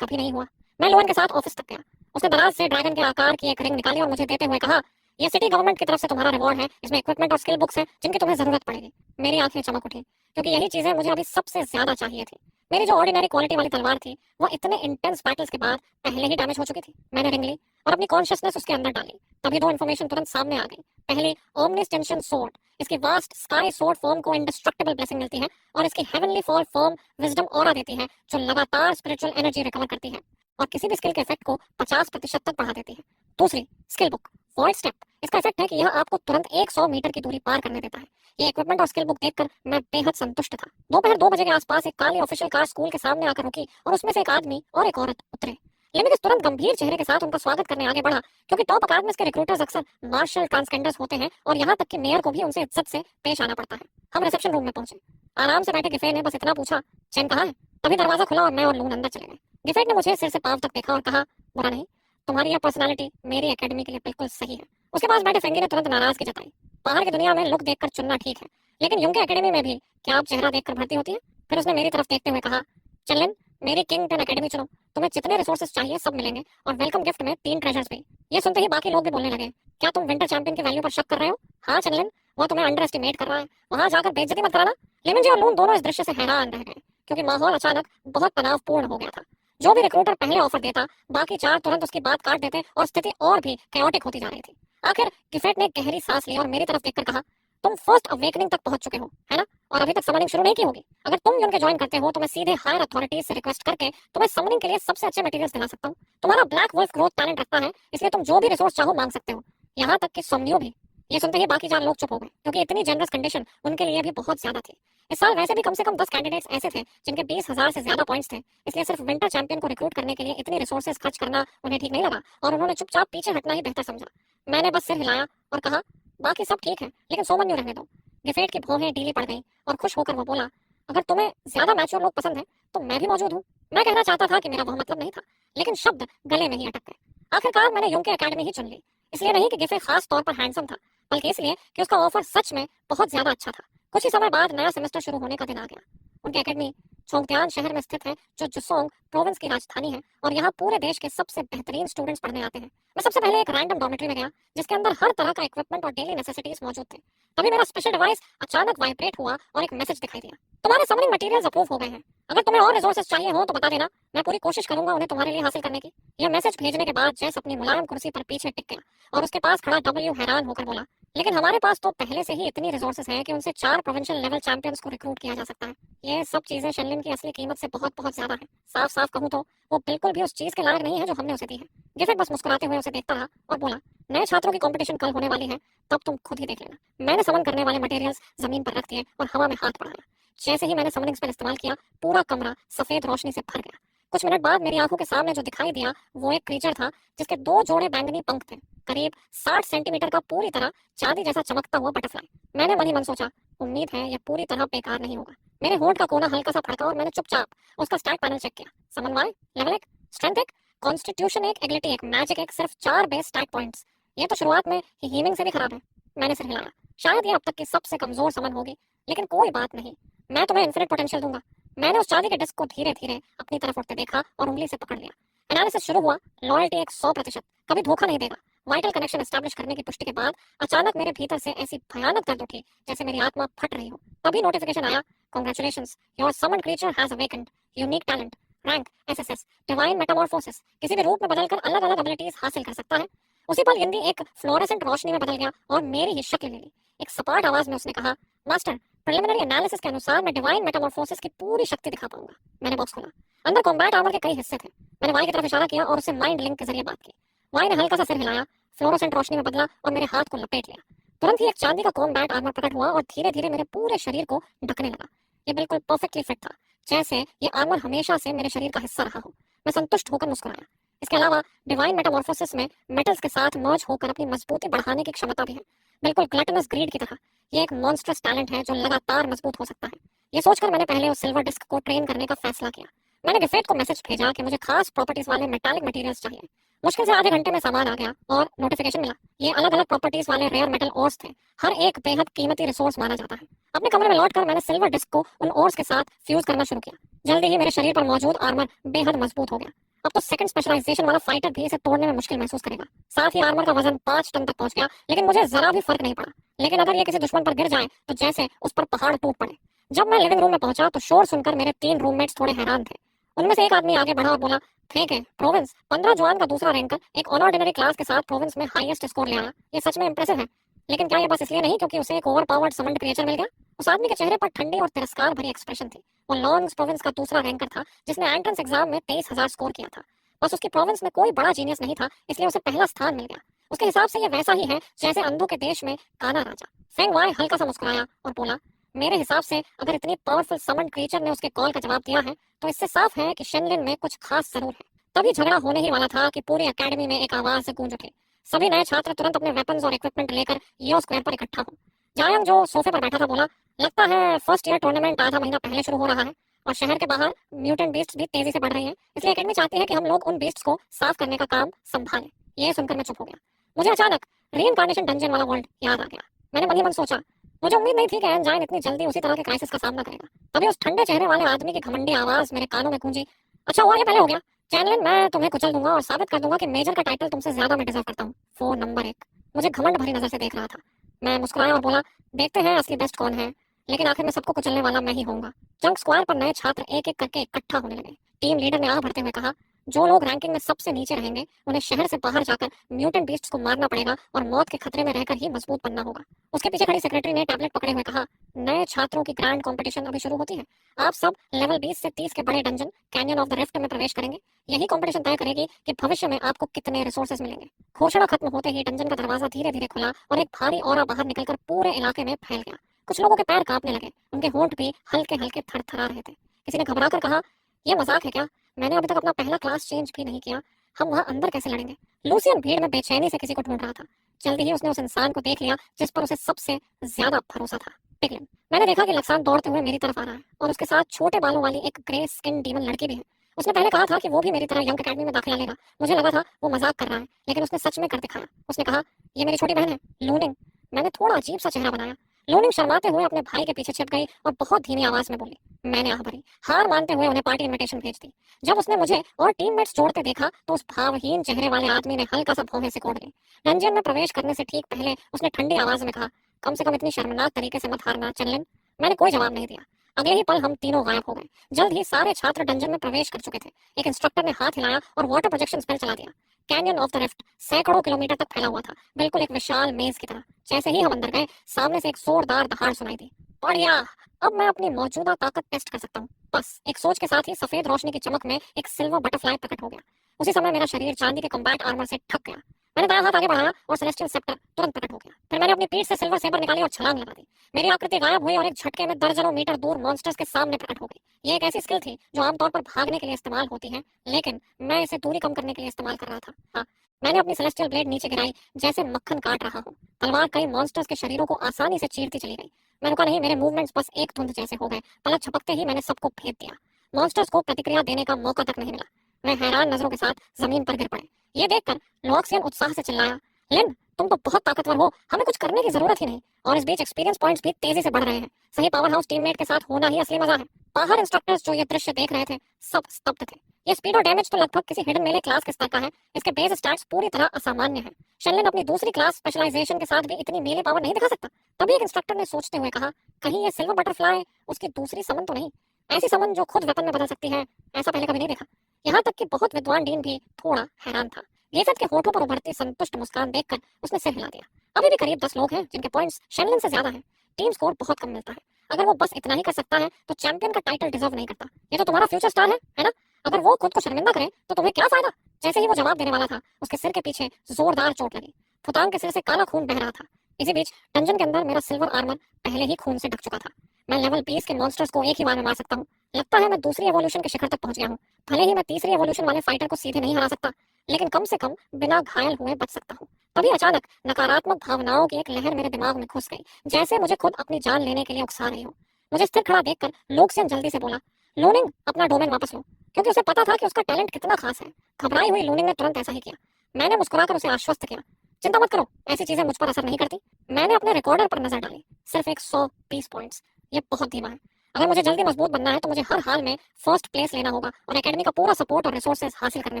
कभी नहीं हुआ। मैं लुएन के साथ ऑफिस तक गया। उसने दराज से ड्रैगन के आकार की एक रिंग निकाली और मुझे देते हुए कहा, ये सिटी गवर्नमेंट की तरफ से तुम्हारा रिवॉर्ड है। इसमें इक्विपमेंट और स्किल बुक्स हैं जिनकी तुम्हें जरूरत पड़ेगी। मेरी आंखें चमक उठी क्योंकि यही चीजें मुझे अभी सबसे ज्यादा चाहिए थी। मेरी जो ऑर्डिनरी क्वालिटी वाली तलवार थी वो इतने इंटेंस बैटल्स के बाद पहले ही डैमेज हो चुकी थी। मैंने रिंग ली और अपनी कॉन्शियसनेस उसके अंदर डाली। तभी 2 इन्फॉर्मेशन तुरंत सामने आ गई। पहली, ओमनिस टेंशन सोर्ड। इसकी वास्ट स्काई सोर्ड फॉर्म को इंडिस्ट्रक्टिबल ब्लेसिंग मिलती है और इसकी heavenly fall form wisdom aura देती है जो लगातार स्पिरिचुअल एनर्जी रिकवर करती है और किसी भी स्किल के इफेक्ट को 50% तक बढ़ा देती है। दूसरी, स्किल बुक वॉइड स्टेप। इसका इफेक्ट है कि यह आपको तुरंत 100 मीटर की दूरी पार करने देता है। ये इक्विपमेंट और स्किल बुक देखकर मैं बेहद संतुष्ट था। दोपहर 2 बजे के आसपास एक काली ऑफिशियल कार स्कूल के सामने आकर रुकी और उसमें से एक आदमी और एक औरत उतरे। लेमिगस तुरंत गंभीर चेहरे के साथ उनका स्वागत करने आगे बढ़ा, क्योंकि टॉप अकादमीज के रिक्रूटर्स अक्सर मार्शल ट्रांसजेंडर्स होते हैं और यहाँ तक कि मेयर को भी उनसे इज्जत से पेश आना पड़ता है। हम रिसेप्शन रूम में पहुंचे। आराम से बैठे गिफे ने बस इतना पूछा, चैन कहाँ है? तभी दरवाजा खुला और मैं और लून अंदर चले गए। गिफेट ने मुझे सिर से पांव तक देखा और कहा, बुरा नहीं, तुम्हारी यह पर्सनालिटी मेरी एकेडमी के लिए बिल्कुल सही है। उसके पास बैठे फेंगी ने तुरंत नाराजगी जताई। बाहर की दुनिया में लुक देखकर चुनना ठीक है, लेकिन यूंग एकेडमी में भी क्या आप चेहरा देखकर भर्ती होती है? फिर उसने मेरी तरफ देखते हुए कहा, चलन, मेरी किंग 10 एकेडमी चुनो। तुम्हें जितने रिसोर्सेज चाहिए सब मिलेंगे और वेलकम गिफ्ट में 3 ट्रेजर्स भी। ये सुनते ही बाकी लोग भी बोलने लगे, क्या तुम विंटर चैंपियन की वैल्यू पर शक कर रहे हो? हाँ चलन, वो तुम्हें अंडर एस्टिमेट कर रहा है। वहां जाकर बेइज्जती मत कराना। लेमन जी और लून दोनों इस दृश्य से हैरान रह गए, क्योंकि माहौल अचानक बहुत तनावपूर्ण हो गया था। जो भी रिक्रूटर पहले ऑफर देता, बाकी 4 तुरंत उसकी बात काट देते और स्थिति और भी कैओटिक होती जा रही थी। आखिर गिफेट ने गहरी सांस ली और मेरी तरफ देखकर कहा, तुम फर्स्ट अवेकनिंग तक पहुंच चुके हो, है ना? और अभी तक समनिंग शुरू नहीं की होगी। अगर तुम उनके ज्वाइन करते हो तो मैं सीधे हायर अथॉरिटीज से रिक्वेस्ट करके तुम्हें समनिंग के लिए सबसे अच्छे मटेरियल्स दिला सकता हूँ। तुम्हारा ब्लैक वुल्फ ग्रोथ टैलेंट रखता है, इसलिए तुम जो भी रिसोर्स चाहो मांग सकते हो, यहाँ तक कि सोमनियो भी। ये सुनते ही बाकी 4 लोग चुप हो गए, क्योंकि इतनी जनरस कंडीशन उनके लिए भी बहुत ज्यादा थी। इस साल वैसे भी कम से कम 10 कैंडिडेट्स ऐसे थे जिनके 20,000 से ज्यादा पॉइंट्स थे, इसलिए सिर्फ विंटर चैंपियन को रिक्रूट करने के लिए इतनी रिसोर्सेज खर्च करना उन्हें ठीक नहीं लगा और उन्होंने चुपचाप पीछे हटना ही बेहतर समझा। मैंने बस सिर हिलाया और कहा, बाकी सब ठीक है, लेकिन सोमन्यू रहने दो। गिफेट की भौहें ढीली पड़ गई और खुश होकर वो बोला, अगर तुम्हें ज्यादा मैच्योर लोग पसंद है तो मैं भी मौजूद हूँ। मैं कहना चाहता था कि मेरा वह मतलब नहीं था, लेकिन शब्द गले में ही अटक गए। आखिरकार मैंने यूंग एकेडमी ही चुन ली। इसलिए नहीं कि गिफे खास तौर पर हैंडसम था, बल्कि इसलिए कि उसका ऑफर सच में बहुत ज्यादा अच्छा था। कुछ ही समय बाद नया सेमेस्टर शुरू होने का दिन आ गया। उनकी एकेडमी चोंगत्यान शहर में स्थित है, जो जुसोंग प्रोविंस की राजधानी है, और यहाँ पूरे देश के सबसे बेहतरीन स्टूडेंट्स पढ़ने आते हैं। मैं सबसे पहले एक रैंडम डॉर्मेटरी में गया, जिसके अंदर हर तरह का इक्विपमेंट और डेली नेसेसिटीज मौजूद थे। तभी मेरा स्पेशल डिवाइस अचानक वाइब्रेट हुआ और एक मैसेज दिखाई दिया, तुम्हारे समनिंग मटेरियल्स अप्रूव हो गए हैं। अगर तुम्हें और रिसोर्सेज चाहिए हो तो बता देना, मैं पूरी कोशिश करूंगा उन्हें तुम्हारे लिए हासिल करने की। यह मैसेज भेजने के बाद जैस अपनी मुलायम कुर्सी पर पीछे टिक गया और उसके पास खड़ा डब्ल्यू हैरान होकर बोला, लेकिन हमारे पास तो पहले से ही इतनी रिसोर्सेज हैं कि उनसे 4 प्रोविंशियल लेवल चैंपियंस को रिक्रूट किया जा सकता है। ये सब चीजें शेनलिन की असली कीमत से बहुत बहुत ज्यादा है। साफ साफ कहूँ तो वो बिल्कुल भी उस चीज के लायक नहीं है जो हमने उसे दी है। गिफेट बस मुस्कुराते हुए उसे देखता रहा और बोला, नए छात्रों की कंपटीशन कल होने वाली है, तब तुम खुद ही देख लेना। मैंने समन करने वाले मटेरियल्स जमीन पर रख दिए और हवा में हाथ बढ़ाया। जैसे ही मैंने समनिंग स्पेल इस्तेमाल किया, पूरा कमरा सफेद रोशनी से भर गया। कुछ मिनट बाद मेरी आंखों के सामने जो दिखाई दिया वो एक क्रीचर था, जिसके 2 जोड़े बैंगनी पंख थे, करीब 60 सेंटीमीटर का, पूरी तरह चांदी जैसा चमकता हुआ बटरफ्लाई। मैंने मन ही मन सोचा, उम्मीद है यह पूरी तरह बेकार नहीं होगा। मेरे होंठ का कोना हल्का सा फड़का और मैंने चुपचाप उसका स्टैट पैनल चेक किया। समन्वय लेवल 1, स्ट्रेंथ 1, कॉन्स्टिट्यूशन 1, एग्लिटी 1, मैजिक 1, सिर्फ 4 बेस स्टैट पॉइंट्स। ये तो शुरुआत में हीलिंग से भी खराब है। मैंने सिर हिलाया। शायद ये अब तक की सबसे कमजोर समन होगी, लेकिन कोई बात नहीं, मैं तुम्हें इन्फिनिट पोटेंशियल दूंगा। मैंने उस चांदी के डिस्क को धीरे धीरे अपनी तरफ उठते देखा और उंगली से पकड़ लिया। एनालिसिस शुरू हुआ। लॉयल्टी 100%, कभी धोखा नहीं देगा। वाइटल कनेक्शन एस्टैब्लिश करने की पुष्टि के बाद अचानक मेरे भीतर से ऐसी भयानक दर्द उठी जैसे मेरी आत्मा फट रही हो। तभी नोटिफिकेशन आया, congratulations, your summoned creature has awakened, unique talent, rank SSS, divine Metamorphosis, किसी भी रूप में बदलकर अलग अलग एबिलिटीज हासिल कर सकता है। उसी पल यंदी एक फ्लोरेसेंट रोशनी में बदल गया और मेरी ही शक्ल ले ली। एक सपाट आवाज में उसने कहा, मास्टर, प्रिलिमिनरी एनालिसिस के अनुसार मैं डिवाइन मेटामॉर्फोसिस की पूरी शक्ति दिखा पाऊंगा। मैंने बॉक्स खोला। अंदर कॉम्बैट आर्मर के कई हिस्से थे। मैंने वाई की तरफ इशारा किया और उससे माइंड लिंक के जरिए बात की। वाई ने हल्का सा सिर हिलाया, फ्लोरोसेंट रोशनी में बदला और मेरे हाथ को लपेट लिया। तुरंत ही एक चांदी का कॉम्बैट आर्मर प्रकट हुआ और धीरे धीरे मेरे पूरे शरीर को ढकने लगा। ये बिल्कुल परफेक्टली फिट था, जैसे ये आर्मर हमेशा से मेरे शरीर का हिस्सा रहा हो। मैं संतुष्ट होकर मुस्कुराया। इसके अलावा डिवाइन मेटामॉर्फोसिस में मेटल्स के साथ मर्ज होकर अपनी मजबूती बढ़ाने की क्षमता भी है, बिल्कुल ग्लटनस ग्रीड की तरह। ये एक मॉन्स्टरस टैलेंट है जो लगातार मजबूत हो सकता है। ये सोचकर मैंने पहले उस सिल्वर डिस्क को ट्रेन करने का फैसला किया। मैंने गिफेट को मैसेज भेजा कि मुझे खास प्रॉपर्टीज वाले मेटालिक मटेरियल्स चाहिए। मुश्किल से आधे घंटे में सामान आ गया और नोटिफिकेशन मिला। ये अलग अलग प्रॉपर्टीज वाले रेयर मेटल ओर्स थे। हर एक बेहद कीमती रिसोर्स माना जाता है। अपने कमरे में लौटकर मैंने सिल्वर डिस्क को उन ओर्स के साथ फ्यूज करना शुरू किया। जल्दी ही मेरे शरीर पर मौजूद आर्मर बेहद मजबूत हो गया। अब तो सेकंड स्पेशलाइजेशन वाला फाइटर भी इसे तोड़ने में मुश्किल महसूस करेगा। साथ ही आर्मर का वजन 5 टन तक पहुंच गया, लेकिन मुझे जरा भी फर्क नहीं पड़ा। लेकिन अगर ये किसी दुश्मन पर गिर जाए तो जैसे उस पर पहाड़ टूट पड़े। जब मैं लिविंग रूम में पहुंचा तो शोर सुनकर मेरे 3 रूममेट्स थोड़े हैरान थे। उनमें से एक आदमी आगे बढ़ा और बोला, ठीक है प्रोविंस, 15 जुआन का दूसरा रैंकर एक ऑनऑर्डिनरी क्लास के साथ प्रोविंस में हाईएस्ट स्कोर ले आया। ये सच में इंप्रेसिव है। लेकिन क्या ये बस इसलिए नहीं क्योंकि उसे एक ओवरपावर्ड समन्ड क्रिएचर मिल गया? उस आदमी के चेहरे पर ठंडी और तिरस्कार भरी एक्सप्रेशन थी। वो लॉन्ग्स प्रोविंस का दूसरा रैंकर था जिसने एंट्रेंस एग्जाम में 23,000 स्कोर किया था। बस उसकी प्रोविंस में कोई बड़ा जीनियस नहीं था, इसलिए उसे पहला स्थान मिल गया। उसके हिसाब से ये वैसा ही है जैसे अंधों के देश में काना राजा। फेंग वाई हल्का सा मुस्कुराया और बोला, मेरे हिसाब से अगर इतनी पावरफुल समन्ड क्रीचर ने उसके कॉल का जवाब दिया है तो इससे साफ है कि शेनलिन में कुछ खास जरूर है। तभी झगड़ा होने ही वाला था कि पूरी एकेडमी में एक आवाज से गूंज उठी। सभी नए छात्र तुरंत अपने वेपन्स और इक्विपमेंट लेकर यो स्क्वायर पर इकट्ठा हो। जायंग जो सोफे पर बैठा था बोला, लगता है फर्स्ट ईयर टूर्नामेंट आधा महीना पहले शुरू हो रहा है और शहर के बाहर म्यूटेंट बीस्ट्स भी तेजी से बढ़ रही हैं, इसलिए एकेडमी चाहती है कि हम लोग उन बीस्ट्स को साफ करने का काम संभालें। ये सुनकर मैं चुप हो गया। मुझे अचानक रीइंकार्नेशन डंजन वाला वर्ल्ड याद आ गया। मैंने मन ही मन सोचा, मुझे उम्मीद नहीं थी कि एंजाइन इतनी जल्दी उसी तरह के क्राइसिस का सामना करेगा। तभी उस ठंडे चेहरे वाले आदमी की घमंडी आवाज मेरे कानों में गूंजी, अच्छा हुआ ये पहले हो गया। चैनलिन, मैं तुम्हें कुचल दूंगा और साबित कर दूंगा कि मेजर का टाइटल तुमसे ज्यादा मैं डिजर्व करता हूँ। 4 नंबर 1 मुझे घमंड भरी नजर से देख रहा था। मैं मुस्कुराया और बोला, देखते हैं असली बेस्ट कौन है, लेकिन आखिर में सबको कुचलने वाला मैं ही होऊंगा। जंक स्क्वायर पर नए छात्र एक एक करके इकट्ठा होने लगे। टीम लीडर ने आगे बढ़ते हुए कहा, जो लोग रैंकिंग में सबसे नीचे रहेंगे उन्हें शहर से बाहर जाकर म्यूटेंट बीस्ट्स को मारना पड़ेगा और मौत के खतरे में रहकर ही मजबूत बनना होगा। उसके पीछे खड़ी सेक्रेटरी ने टैबलेट पकड़े हुए कहा, नए छात्रों की ग्रैंड कंपटीशन अभी शुरू होती है। आप सब लेवल 20 से 30 के बड़े dungeon canyon of the rift में प्रवेश करेंगे। यही कंपटीशन तय करेगी कि भविष्य में आपको कितने रिसोर्सेज मिलेंगे। घोषणा खत्म होते ही डंजन का दरवाजा धीरे धीरे खुला और एक भारी ऑरा बाहर निकलकर पूरे इलाके में फैल गया। कुछ लोगों के पैर कांपने लगे, उनके होंठ भी हल्के हल्के थरथरा रहे थे। किसी ने घबरा कर कहा, यह मजाक है क्या? मैंने अभी तक अपना पहला क्लास चेंज भी नहीं किया, हम वहाँ अंदर कैसे लड़ेंगे? लूसियन भीड़ में बेचैनी से किसी को ढूंढ रहा था। जल्दी ही उसने उस इंसान को देख लिया जिस पर उसे सबसे ज्यादा भरोसा था, पिगलिन। मैंने देखा कि लक्सान दौड़ते हुए मेरी तरफ आ रहा है और उसके साथ छोटे बालों वाली एक ग्रे स्किन डीमन लड़की भी है। उसने पहले कहा था कि वो भी मेरी तरह यंग अकेडमी में दाखिला लेगा। मुझे लगा था वो मजाक कर रहा है, लेकिन उसने सच में कर दिखाया। उसने कहा, ये मेरी छोटी बहन है, लूनिंग। मैंने थोड़ा अजीब सा चेहरा बनाया। लूनिंग शर्माते हुए अपने भाई के पीछे छिप गई और बहुत धीमी आवाज में बोली। मैंने आह भरी। हार मानते हुए उन्हें पार्टी इनविटेशन भेज दी। जब उसने मुझे और टीममेट्स जोड़ते देखा तो उस भावहीन चेहरे वाले आदमी ने हल्का सा भौहें सिकोड़ ली। रंजन में प्रवेश करने से ठीक पहले उसने ठंडी आवाज में कहा, कम से कम इतनी शर्मनाक तरीके से मत हारना चैनलिन। मैंने कोई जवाब नहीं दिया। अगले ही पल हम तीनों गायब हो गए। जल्द ही सारे छात्र डंजन में प्रवेश कर चुके थे। एक इंस्ट्रक्टर ने हाथ हिलाया और वाटर प्रोजेक्शन स्पेल चला दिया। कैनियन ऑफ द रिफ्ट सैकड़ों किलोमीटर तक फैला हुआ था, बिल्कुल एक विशाल मेज की तरह। जैसे ही हम अंदर गए, सामने से एक जोरदार दहाड़ सुनाई दी। बढ़िया, अब मैं अपनी मौजूदा ताकत टेस्ट कर सकता हूँ। बस एक सोच के साथ ही सफेद रोशनी की चमक में एक सिल्वर बटरफ्लाई प्रकट हो गया। उसी समय मेरा शरीर चांदी के कॉम्बैट आर्मर से ढक गया। मैंने दायां हाथ आगे बढ़ाया और सेलेस्टियल सेप्टर तुरंत प्रकट हो गया। फिर मैंने अपनी पीठ से सिल्वर सेबर निकाली और छलांग लगा दी। मेरी आकृति गायब हुई और एक झटके में दर्जनों मीटर दूर मॉन्स्टर्स के सामने प्रकट हो गई। ये एक ऐसी स्किल थी जो आमतौर पर भागने के लिए इस्तेमाल होती है, लेकिन मैं इसे दूरी कम करने के लिए इस्तेमाल कर रहा था। हाँ, मैंने अपनी सेलेस्टियल ब्लेड नीचे गिराई जैसे मक्खन काट रहा हो। तलवार कई मॉन्स्टर्स के शरीरों को आसानी से चीरती चली गई। मैं रुका नहीं, मेरे मूवमेंट्स बस एक धुंध जैसे हो गए। पलक झपकते ही मैंने सबको भेद दिया। मॉन्स्टर्स को प्रतिक्रिया देने का मौका तक नहीं मिला। वे हैरान नजरों के साथ जमीन पर गिर पड़े। ये देखकर लॉक्सियन उत्साह से चिल्लाया, लिन, तुम तो बहुत ताकतवर हो, हमें कुछ करने की जरूरत ही नहीं। और इस बीच एक्सपीरियंस पॉइंट्स भी तेजी से बढ़ रहे हैं। सही पावर हाउस टीममेट के साथ होना ही असली मजा है। बाहर इंस्ट्रक्टर्स जो ये दृश्य देख रहे थे, सब स्तब्ध थे। ये स्पीड और डैमेज तो लगभग किसी हिडन मेले क्लास के स्तर का है। इसके बेस स्टैट्स पूरी तरह असामान्य है। शेनलिन अपनी दूसरी क्लास स्पेशलाइजेशन के साथ भी इतनी मेले पावर नहीं दिखा सकता। तभी एक इंस्ट्रक्टर ने सोचते हुए कहा, कहीं ये सिल्वर बटरफ्लाई उसकी दूसरी समन तो नहीं? ऐसी समन जो खुद वेपन में बदल सकती है, ऐसा पहले कभी नहीं देखा। यहाँ तक कि बहुत विद्वान डीन भी थोड़ा हैरान था। गेफेथ के होठों पर उभरती संतुष्ट मुस्कान देखकर उसने सिर हिला दिया। अभी भी करीब 10 लोग हैं जिनके पॉइंट्स शेनलिन से ज्यादा हैं। टीम स्कोर बहुत कम मिलता है। अगर वो बस इतना ही कर सकता है तो चैंपियन का टाइटल डिजर्व नहीं करता। ये तो तुम्हारा फ्यूचर स्टार है ना? अगर वो खुद को शर्मिंदा करे तो तुम्हें क्या फायदा। जैसे ही वो जवाब देने वाला था, उसके सिर के पीछे जोरदार चोट लगी। फुतांग के सिर से काला खून बह रहा था। इसी बीच डंजन के अंदर मेरा सिल्वर आर्मर पहले ही खून से ढक चुका था। मैं लेवल 20 के मॉन्स्टर्स को एक ही बार में मार सकता हूँ। लगता है मैं दूसरी एवोल्यूशन के शिखर तक पहुंच गया हूँ। भले ही मैं तीसरी एवोल्यूशन वाले फाइटर को सीधे नहीं हरा सकता, लेकिन कम से कम बिना घायल हुए बच सकता हूँ। तभी अचानक नकारात्मक भावनाओं की एक लहर मेरे दिमाग में घुस गई, जैसे मुझे खुद अपनी जान लेने के लिए उकसा रही हो। मुझे स्थिर खड़ा देखकर लोक्सियन जल्दी से बोला, लूनिंग अपना डोमेन वापस लो, क्योंकि उसे पता था कि उसका टैलेंट कितना खास है। घबराई हुई लूनिंग ने तुरंत ऐसा ही किया। मैंने मुस्कुराकर उसे आश्वस्त किया, चिंता मत करो, ऐसी चीजें मुझ पर असर नहीं करती। मैंने अपने रिकॉर्डर पर नजर डाली, सिर्फ एक 100 पीस पॉइंट्स। ये बहुत धीमा है। अगर मुझे जल्दी मजबूत बनना है तो मुझे हर हाल में फर्स्ट प्लेस लेना होगा और एकेडमी का पूरा सपोर्ट और रिसोर्सेज हासिल करने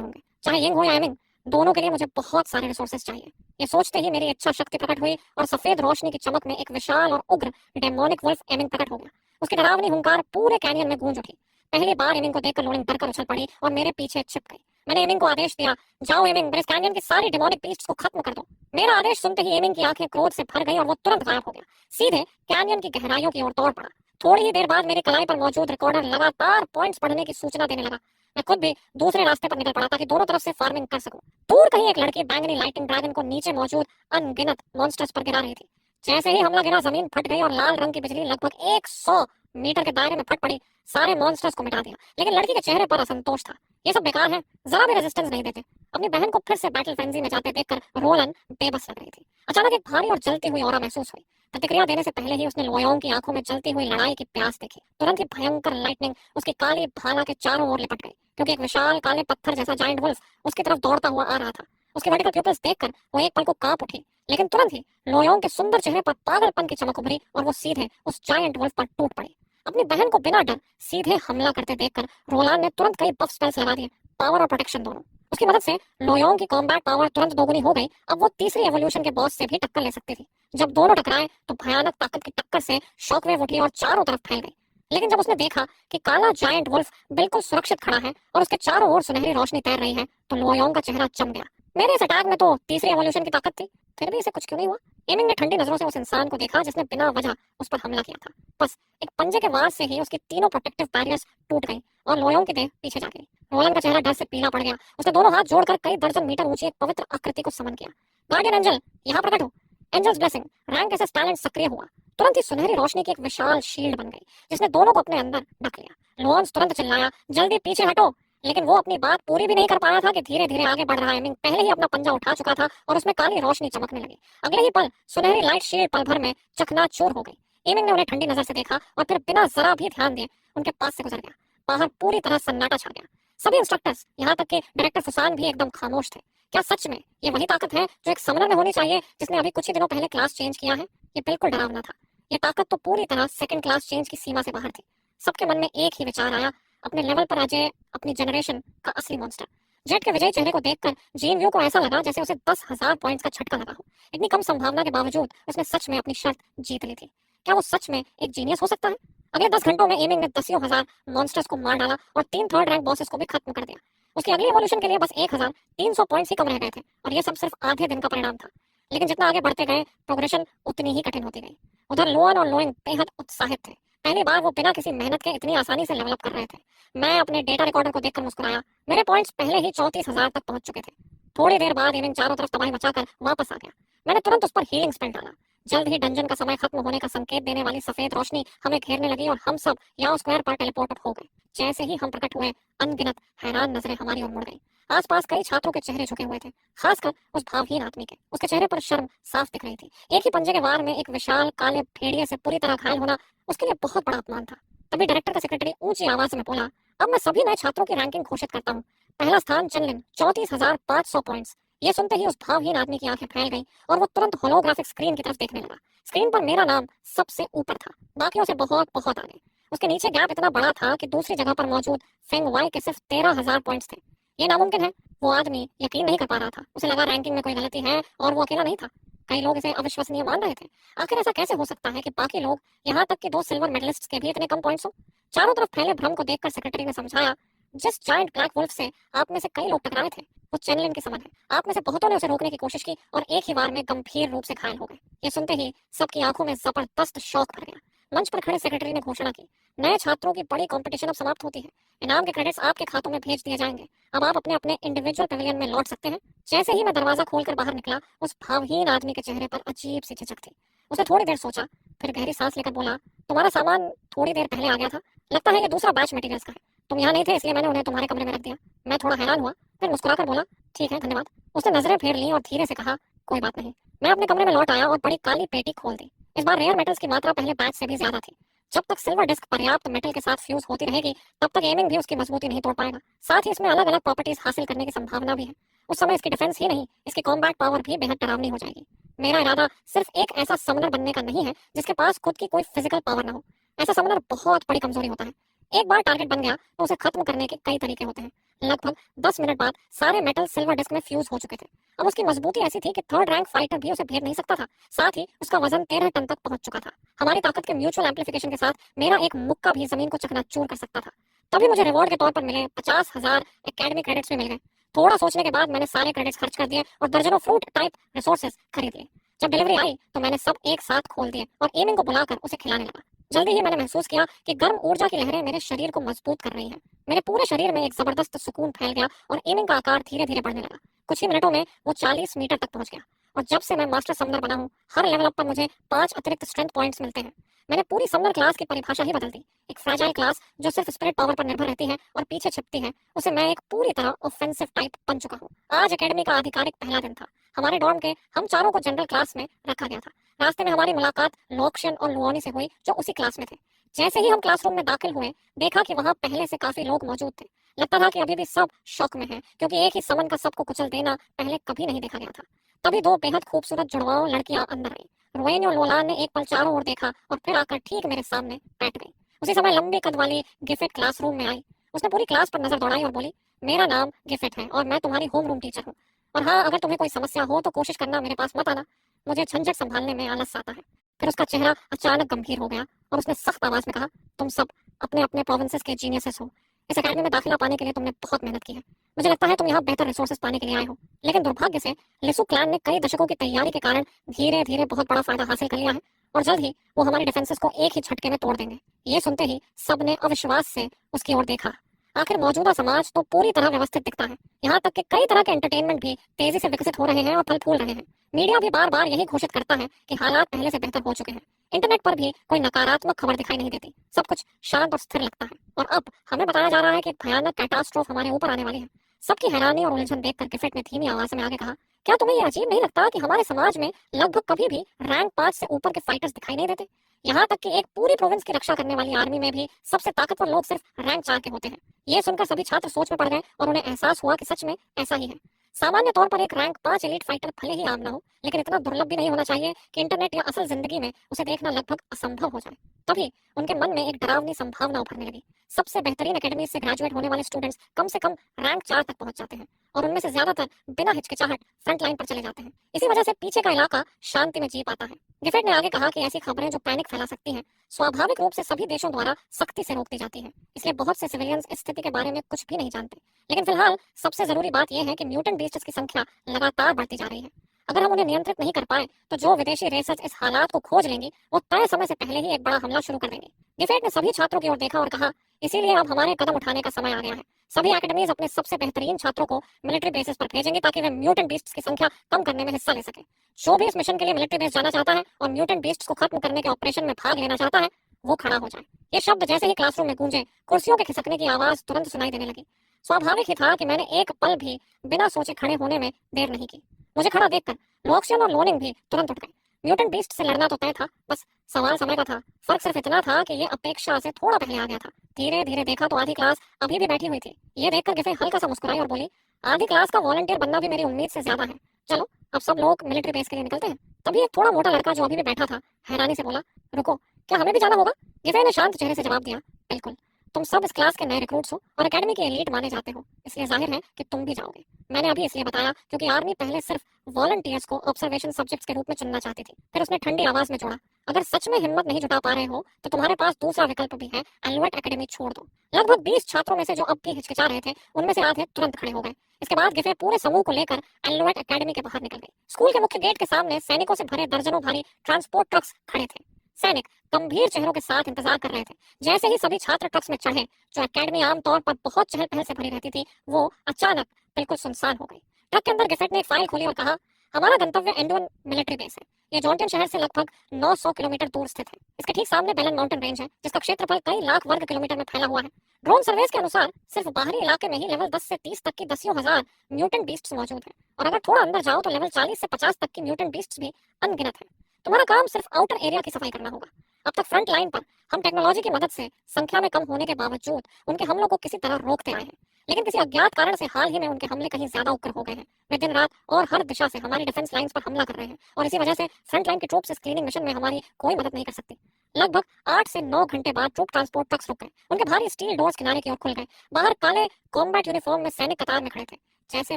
होंगे। चाहे यंग हो या एमिंग, दोनों के लिए मुझे बहुत सारे रिसोर्सेज चाहिए। ये सोचते ही मेरी इच्छा शक्ति प्रकट हुई और सफेद रोशनी की चमक में एक विशाल और उग्र डेमोनिक वुल्फ एमिंग प्रकट हो गया। उसकी डरावनी हुंकार पूरे कैनियन में गूंज उठी। पहली बार एमिंग को देखकर लोनिंग डरकर उछल पड़ी और मेरे पीछे छिप गई। मैंने एमिंग को आदेश दिया, जाओ एमिंग, इस कैनियन की सारी डेमोनिक बीस्ट्स को खत्म कर दो। मेरा आदेश सुनते ही एमिंग की आंखें क्रोध से भर गई और वो तुरंत गायब हो गया, सीधे कैनियन की गहराइयों की ओर दौड़ पड़ा। थोड़ी ही देर बाद मेरी कलाई पर मौजूद रिकॉर्डर लगातार पॉइंट्स बढ़ने की सूचना देने लगा। मैं खुद भी दूसरे रास्ते पर निकल पड़ा ताकि दोनों तरफ से फार्मिंग कर सकूं। दूर कहीं एक लड़की बैंगनी लाइटिंग ड्रैगन को नीचे मौजूद अनगिनत मॉन्स्टर्स पर गिरा रही थी। जैसे ही हमला गिरा, जमीन फट गई और लाल रंग की बिजली लगभग 100 मीटर के दायरे में फट पड़ी, सारे मॉन्स्टर्स को मिटा दिया। लेकिन लड़की के चेहरे पर असंतोष था। ये सब बेकार है, जरा भी रेजिस्टेंस नहीं देते। अपनी बहन को फिर से बैटल फ्रेंजी में जाते देखकर रोलन बेबस लग रही थी। अचानक एक भारी और जलती हुई ऑरा महसूस हुई। प्रतिक्रिया देने से पहले ही उसने लोयोंग की आंखों में जलती हुई लड़ाई की प्यास देखी। तुरंत ही भयंकर लाइटनिंग उसकी काली भाला के चारों ओर लिपट गई, क्योंकि एक विशाल काले पत्थर जैसा जायंट वुल्फ उसकी तरफ दौड़ता हुआ आ रहा था। उसके वर्टिकल प्यूपल्स देखकर वो एक पल को कांप उठी, लेकिन तुरंत ही लोयोंग के सुंदर चेहरे पर पागलपन की चमक उभरी और वो सीधे उस जायंट वुल्फ पर टूट पड़ी। अपनी बहन को बिना डर सीधे हमला करते देखकर रोलान ने तुरंत कई बफ स्पेल्स लगा दिए, पावर और प्रोटेक्शन दोनों। उसकी मदद से लोयोंग की कॉम्बैट पावर तुरंत दोगुनी हो गई। अब वो तीसरी एवोल्यूशन के बॉस से भी टक्कर ले सकती थी। जब दोनों टकराए तो भयानक ताकत की टक्कर से शॉकवेव उठी और चारों तरफ फैल गई। लेकिन जब उसने देखा कि काला जायंट वुल्फ बिल्कुल सुरक्षित खड़ा है और उसके चारों ओर सुनहरी रोशनी तैर रही है, तो लोयोंग का चेहरा चम गया। मेरे इस अटैक में तो तीसरी एवोल्यूशन की ताकत थी, फिर भी इसे कुछ क्यों नहीं हुआ। एमिंग ने ठंडी नजरों से उस इंसान को देखा जिसने बिना वजह उस पर हमला किया था। बस एक पंजे के वार से ही उसकी तीनों प्रोटेक्टिव बैरियर्स टूट गई और लोयोंग की देह पीछे जा गई। रोलन का चेहरा डर से पीला पड़ गया। उसने दोनों हाथ जोड़कर कई दर्जन मीटर ऊंची एक पवित्र आकृति को समन किया। गार्डियन एंजल, यहाँ प्रकट हो। Angels blessing rank SS talent सक्रिय हुआ। तुरंत ही सुनहरी रोशनी की एक विशाल शील्ड बन गई, जिसने दोनों को अपने अंदर ढक लिया। लोन्स तुरंत चिल्लाया, जल्दी पीछे हटो। लेकिन वो अपनी बात पूरी भी नहीं कर पाया था कि धीरे धीरे आगे बढ़ रहा एमिंग पहले ही अपना पंजा उठा चुका था और उसमें काली रोशनी चमकने लगी। अगले ही पल सुनहरी लाइट शील्ड पल भर में चकनाचूर हो गई। एमिंग ने उन्हें ठंडी नजर से देखा और फिर बिना जरा भी ध्यान दिए उनके पास से गुजर गया। बाहर पूरी तरह सन्नाटा छा गया। सभी इंस्ट्रक्टर्स, यहाँ तक कि डायरेक्टर फुसान भी एकदम खामोश थे। क्या सच में ये वही ताकत है जो एक समनर में होनी चाहिए जिसने अभी कुछ ही दिनों पहले क्लास चेंज किया है? ये बिल्कुल डरावना था। ये ताकत तो पूरी तरह सेकंड क्लास चेंज की सीमा से बाहर थी। सबके मन में एक ही विचार आया, अपने लेवल पर अजय अपनी जनरेशन का असली मॉन्स्टर। जेट के विजयी चेहरे को देखकर जीन व्यू को ऐसा लगा जैसे उसे 10,000 पॉइंट्स का झटका लगा हो। इतनी कम संभावना के बावजूद उसने सच में अपनी शर्त जीत ली थी। क्या वो सच में एक जीनियस हो सकता है? अगले 10 घंटों में एमिंग ने 10,000 मॉन्स्टर्स को मार डाला और 3 थर्ड रैंक बॉसेस को भी खत्म कर दिया। उसकी अगली एवोल्यूशन के लिए बस 1,300 पॉइंट्स ही कम रह गए थे और ये सब सिर्फ आधे दिन का परिणाम था। लेकिन जितना आगे बढ़ते गए, प्रोग्रेशन उतनी ही कठिन होती गई। उधर लोअन और लोइंग बेहद उत्साहित थे। पहली बार वो बिना किसी मेहनत के इतनी आसानी से लेवल अप कर रहे थे। मैं अपने डेटा रिकॉर्डर को देखकर मुस्कुराया। मेरे पॉइंट्स पहले ही 34,000 तक पहुंच चुके थे। थोड़ी देर बाद एमिंग चारों तरफ तबाही मचाकर वापस आ गया। मैंने तुरंत उस पर हीलिंग स्पेल डाला। जल्द ही डंजन का समय खत्म होने का संकेत देने वाली सफेद रोशनी हमें घेरने लगी और हम सब याओ स्क्वायर पर टेलीपोर्ट हो गए। जैसे ही हम प्रकट हुए, अनगिनत हैरान नजरें हमारी ओर मुड़ गई। आसपास कई छात्रों के चेहरे झुके हुए थे, खासकर उस भावहीन आदमी के। उसके चेहरे पर शर्म साफ दिख रही थी। एक ही पंजे के वार में एक विशाल काले भेड़िए से पूरी तरह घायल होना उसके लिए बहुत बड़ा अपमान था। तभी डायरेक्टर का सेक्रेटरी ऊंची आवाज में बोला, अब मैं सभी नए छात्रों की रैंकिंग घोषित करता हूँ। पहला स्थान चनलिन, 34,500 पॉइंट्स। ये सुनते ही उस भावहीन आदमी की आंखें फैल गईं और वो तुरंत होलोग्राफिक स्क्रीन की तरफ देखने लगा। स्क्रीन पर मेरा नाम सबसे ऊपर था, बाकियों से बहुत बहुत आगे। उसके नीचे गैप इतना बड़ा था कि दूसरी जगह पर मौजूद फेंग वाई के सिर्फ 13,000 पॉइंट्स थे। ये नामुमकिन है। वो आदमी यकीन नहीं कर पा रहा था। उसे लगा रैंकिंग में कोई गलती है और वो अकेला नहीं था। कई लोग इसे अविश्वसनीय मान रहे थे। आखिर ऐसा कैसे हो सकता है कि बाकी लोग, यहाँ तक कि 2 सिल्वर मेडलिस्ट्स के भी इतने कम पॉइंट्स हो? चारों तरफ फैले भ्रम को देखकर सेक्रेटरी ने समझाया, जिस जायंट ब्लैक वुल्फ से आप में से कई लोग टकराए थे, वो चैनलिन के समान है। आप में से बहुतों ने उसे रोकने की कोशिश की और एक ही बार में गंभीर रूप से घायल हो गए। ये सुनते ही सबकी आंखों में जबरदस्त शौक भर गया। मंच पर खड़े सेक्रेटरी ने घोषणा की, नए छात्रों की बड़ी कंपटीशन अब समाप्त होती है। इनाम के क्रेडिट्स आपके खातों में भेज दिए जाएंगे। अब आप अपने अपने इंडिविजुअल पवेलियन में लौट सकते हैं। जैसे ही मैं दरवाजा खोलकर बाहर निकला, उस भावहीन आदमी के चेहरे पर अजीब सी झिझक थी। उसने थोड़ी देर सोचा, फिर गहरी सांस लेकर बोला, तुम्हारा सामान थोड़ी देर पहले आ गया था। लगता है ये दूसरा बैच मटेरियल्स का है। तुम यहाँ नहीं थे, इसलिए मैंने उन्हें तुम्हारे कमरे में रख दिया। मैं थोड़ा हैरान हुआ, फिर मुस्कुराकर बोला, ठीक है, धन्यवाद। उसने नजरें फेर ली और धीरे से कहा, कोई बात नहीं। मैं अपने कमरे में लौट आया और बड़ी काली पेटी खोल दी। इस बार रेयर मेटल्स की मात्रा पहले बैच से भी ज्यादा थी। जब तक सिल्वर डिस्क पर्याप्त मेटल के साथ फ्यूज होती रहेगी, तब तक एमिंग भी उसकी मजबूती नहीं तोड़ पाएगा। साथ ही इसमें अलग अलग प्रॉपर्टीज हासिल करने की संभावना भी है। उस समय इसकी डिफेंस ही नहीं, इसकी कॉम्बैट पावर भी बेहद डरावनी हो जाएगी। मेरा इरादा सिर्फ एक ऐसा समनर बनने का नहीं है जिसके पास खुद की कोई फिजिकल पावर ना हो। ऐसा समनर बहुत बड़ी कमजोरी होता है। एक बार टारगेट बन गया तो उसे खत्म करने के कई तरीके होते हैं। लगभग 10 मिनट बाद सारे मेटल सिल्वर डिस्क में फ्यूज हो चुके थे। अब उसकी मजबूती ऐसी थी कि थर्ड रैंक फाइटर भी उसे भेद नहीं सकता था। साथ ही उसका वजन 13 टन तक पहुंच चुका था। हमारी ताकत के म्यूचुअल एम्पलीफिकेशन के साथ मेरा एक मुक्का भी जमीन को चकनाचूर कर सकता था। तभी मुझे रिवॉर्ड के तौर पर मिले 50,000 एकेडमी क्रेडिट्स भी मिल गए। थोड़ा सोचने के बाद मैंने सारे क्रेडिट्स खर्च कर दिए और दर्जनों फ्रूट टाइप रिसोर्सेज खरीद लिए। जब डिलीवरी आई तो मैंने सब एक साथ खोल दिए और एमिंग को बुलाकर उसे खिलाने लगा। जल्दी ही मैंने महसूस किया कि गर्म ऊर्जा की लहरें मेरे शरीर को मजबूत कर रही हैं। मेरे पूरे शरीर में एक जबरदस्त सुकून फैल गया और एमिंग का आकार धीरे धीरे बढ़ने लगा। कुछ ही मिनटों में वो 40 मीटर तक पहुंच गया। और जब से मैं मास्टर समनर बना हूँ, हर लेवल अप पर मुझे 5 अतिरिक्त स्ट्रेंथ पॉइंट्स मिलते हैं। मैंने पूरी समनर क्लास की परिभाषा ही बदल दी। एक फ्रैजाइल क्लास जो सिर्फ स्पिरिट पावर पर निर्भर रहती है और पीछे छिपती है, उसे मैं एक पूरी तरह ऑफेंसिव टाइप बन चुका हूँ। आज एकेडमी का आधिकारिक पहला दिन था। हमारे डॉर्म के हम चारों को जनरल क्लास में रखा गया था। रास्ते में हमारी मुलाकात लोक्शन और लुओनी से हुई, जो उसी क्लास में थे। जैसे ही हम क्लासरूम में दाखिल हुए, देखा कि वहाँ पहले से काफी लोग मौजूद थे। लगता था कि अभी भी सब शौक में हैं, क्योंकि एक ही समन का सबको कुचल देना पहले कभी नहीं देखा गया था। तभी दो बेहद खूबसूरत जुड़वाओ लड़कियां अंदर आई। रोएनी और लोलान ने एक पल चारों ओर देखा और फिर आकर ठीक मेरे सामने बैठ गई। उसी समय लंबी कद वाली गिफिट क्लासरूम में आई। उसने पूरी क्लास पर नजर दौड़ाई और बोली, मेरा नाम गिफिट है और मैं तुम्हारी होम रूम टीचर हूँ। और हाँ, अगर तुम्हें कोई समस्या हो तो कोशिश करना मेरे पास मत आना। मुझे झंझट संभालने में आलस आता है। फिर उसका चेहरा अचानक गंभीर हो गया और उसने सख्त आवाज में कहा, तुम सब अपने अपने प्रोविंसेस के जीनियसेस हो। इस अकेडमी में दाखिला पाने के लिए तुमने बहुत मेहनत की है। मुझे लगता है तुम यहाँ बेहतर रिसोर्सेज पाने के लिए आए हो। लेकिन दुर्भाग्य से लिसु क्लैन ने कई दशकों की तैयारी के कारण धीरे धीरे बहुत बड़ा फायदा हासिल कर लिया है और जल्द ही वो हमारे डिफेंसेस को एक ही झटके में तोड़ देंगे। ये सुनते ही सबने अविश्वास से उसकी ओर देखा। आखिर मौजूदा समाज तो पूरी तरह व्यवस्थित दिखता है। यहाँ तक कि कई तरह के एंटरटेनमेंट भी तेजी से विकसित हो रहे हैं और फल फूल रहे हैं। मीडिया भी बार बार यही घोषित करता है कि हालात पहले से बेहतर हो चुके हैं। इंटरनेट पर भी कोई नकारात्मक खबर दिखाई नहीं देती। सब कुछ शांत और स्थिर लगता है। और अब हमें बताया जा रहा है कि एक भयानक कैटास्ट्रोफ हमारे ऊपर आने वाली है। सबकी हैरानी और उलझन देखकर गिफिट ने धीमी आवाज में आगे कहा, क्या तुम्हें ये अजीब नहीं लगता कि हमारे समाज में लगभग कभी भी रैंक 5 से ऊपर के फाइटर्स दिखाई नहीं देते? यहाँ तक कि एक पूरी प्रोविंस की रक्षा करने वाली आर्मी में भी सबसे ताकतवर लोग सिर्फ रैंक 4 के होते हैं। ये सुनकर सभी छात्र सोच में पड़ गए और उन्हें एहसास हुआ कि सच में ऐसा ही है। सामान्य तौर पर एक रैंक 5 एलीट फाइटर भले ही आम ना हो, लेकिन इतना दुर्लभ भी नहीं होना चाहिए कि इंटरनेट या असल जिंदगी में उसे देखना लगभग असंभव हो जाए। तभी उनके मन में एक डरावनी संभावना उभरने लगी। सबसे बेहतरीन एकेडमी से ग्रेजुएट होने वाले स्टूडेंट्स कम से कम रैंक 4 तक पहुंच जाते हैं और उनमें से ज्यादातर बिना हिचकिचाहट फ्रंट लाइन पर चले जाते हैं। इसी वजह से पीछे का इलाका शांति में जी पाता है। गिफिट ने आगे कहा कि ऐसी खबरें जो पैनिक फैला सकती हैं, स्वाभाविक रूप से सभी देशों द्वारा सख्ती से रोक दी जाती है। इसलिए बहुत से सिविलियंस इस स्थिति के बारे में कुछ भी नहीं जानते। लेकिन फिलहाल सबसे जरूरी बात यह है कि म्यूटेंट बीस्ट्स की संख्या लगातार बढ़ती जा रही है। अगर हम उन्हें नियंत्रित नहीं कर पाए तो जो विदेशी रेसर्स इस हालात को खोज लेंगी, वो तय समय से पहले ही एक बड़ा हमला शुरू कर देंगे। गिफेट ने सभी छात्रों की ओर देखा और कहा, इसीलिए अब हमारे कदम उठाने का समय आ गया है। सभी एकेडमीज अपने सबसे बेहतरीन छात्रों को मिलिट्री बेसिस पर भेजेंगे ताकि वे म्यूटेंट बीस्ट्स की संख्या कम करने में हिस्सा ले सके। जो भी इस मिशन के लिए मिलिट्री बेस जाना चाहता है और म्यूटेंट बीस्ट्स को खत्म करने के ऑपरेशन में भाग लेना चाहता है, वो खड़ा हो जाए। ये शब्द जैसे ही क्लासरूम में गूंजे, कुर्सियों के खिसकने की आवाज तुरंत सुनाई देने लगी। स्वाभाविक ही था कि मैंने एक पल भी बिना सोचे खड़े होने में देर नहीं की। मुझे खड़ा देखकर लोक्शन और लोनिंग भी तुरंत उठ गए। म्यूटेंट बीस्ट से लड़ना तो तय था, बस सवाल समय का था। फर्क सिर्फ इतना था कि ये अपेक्षा से थोड़ा पहले आ गया था। धीरे धीरे देखा तो आधी क्लास अभी भी बैठी हुई थी। ये देखकर गिफे हल्का सा मुस्कुराई और बोली, आधी क्लास का वॉलंटियर बनना भी मेरी उम्मीद से ज्यादा है। चलो अब सब लोग मिलिट्री बेस के लिए निकलते हैं। तभी एक थोड़ा मोटा लड़का जो अभी भी बैठा था हैरानी से बोला, रुको, क्या हमें भी जाना होगा? गिफे ने शांत चेहरे से जवाब दिया, बिल्कुल। तुम सब इस क्लास के नए रिक्रूट्स हो और एकेडमी के एलीट माने जाते हो, इसलिए जाहिर है कि तुम भी जाओगे। मैंने अभी इसलिए बताया क्योंकि आर्मी पहले सिर्फ वॉलंटियर्स को ऑब्जर्वेशन सब्जेक्ट्स के रूप में चुनना चाहती थी। फिर उसने ठंडी आवाज में जोड़ा, अगर सच में हिम्मत नहीं जुटा पा रहे हो तो तुम्हारे पास दूसरा विकल्प भी है, एलुएट एकेडमी छोड़ दो। लगभग 20 छात्रों में से जो अब भी हिचकिचा रहे थे, उनमें से आधे तुरंत खड़े हो गए। इसके बाद गिफे पूरे समूह को लेकर एलुएट एकेडमी के बाहर निकल गई। स्कूल के मुख्य गेट के सामने सैनिकों से भरे दर्जनों भारी ट्रांसपोर्ट ट्रक्स खड़े थे। सैनिक गंभीर चेहरों के साथ इंतजार कर रहे थे। जैसे ही सभी छात्र ट्रक्स में चढ़े, जो एकेडमी आमतौर पर बहुत चहल पहल से भरी रहती थी, वो अचानक बिल्कुल सुनसान हो गई। ट्रक के अंदर गिफेट ने एक फाइल खोली और कहा, हमारा गंतव्य एंडुअन मिलिट्री बेस है। ये जॉन्टन शहर से लगभग 900 किलोमीटर दूर स्थित है। इसके ठीक सामने बेलन माउंटेन रेंज है, जिसका क्षेत्रफल कई लाख वर्ग किलोमीटर में फैला हुआ है। ड्रोन सर्वेस के अनुसार सिर्फ बाहरी इलाके में ही लेवल 10 से 30 तक की दसियों हजार म्यूटेंट बीस्ट्स मौजूद हैं, और अगर थोड़ा अंदर जाओ तो लेवल 40 से 50 तक की म्यूटेंट बीस्ट्स भी अनगिनत हैं। तुम्हारा काम सिर्फ आउटर एरिया की सफाई करना होगा। अब तक फ्रंट लाइन पर हम टेक्नोलॉजी की मदद से संख्या में कम होने के बावजूद उनके हमलों को किसी तरह रोकते आए हैं, लेकिन किसी अज्ञात कारण से हाल ही में उनके हमले कहीं ज्यादा उग्र हो गए हैं। वे दिन रात और हर दिशा से हमारी डिफेंस लाइंस पर हमला कर रहे हैं, और इसी वजह से फ्रंट लाइन की ट्रूप्स इस क्लीनिंग मिशन में हमारी कोई मदद नहीं कर सकती। लगभग 8 से 9 घंटे बाद ट्रूप ट्रांसपोर्ट ट्रक्स रुक गए। उनके भारी स्टील डोर्स किनारे की ओर खुल गए। बाहर काले कॉम्बैट यूनिफॉर्म में सैनिक कतार में खड़े थे, जैसे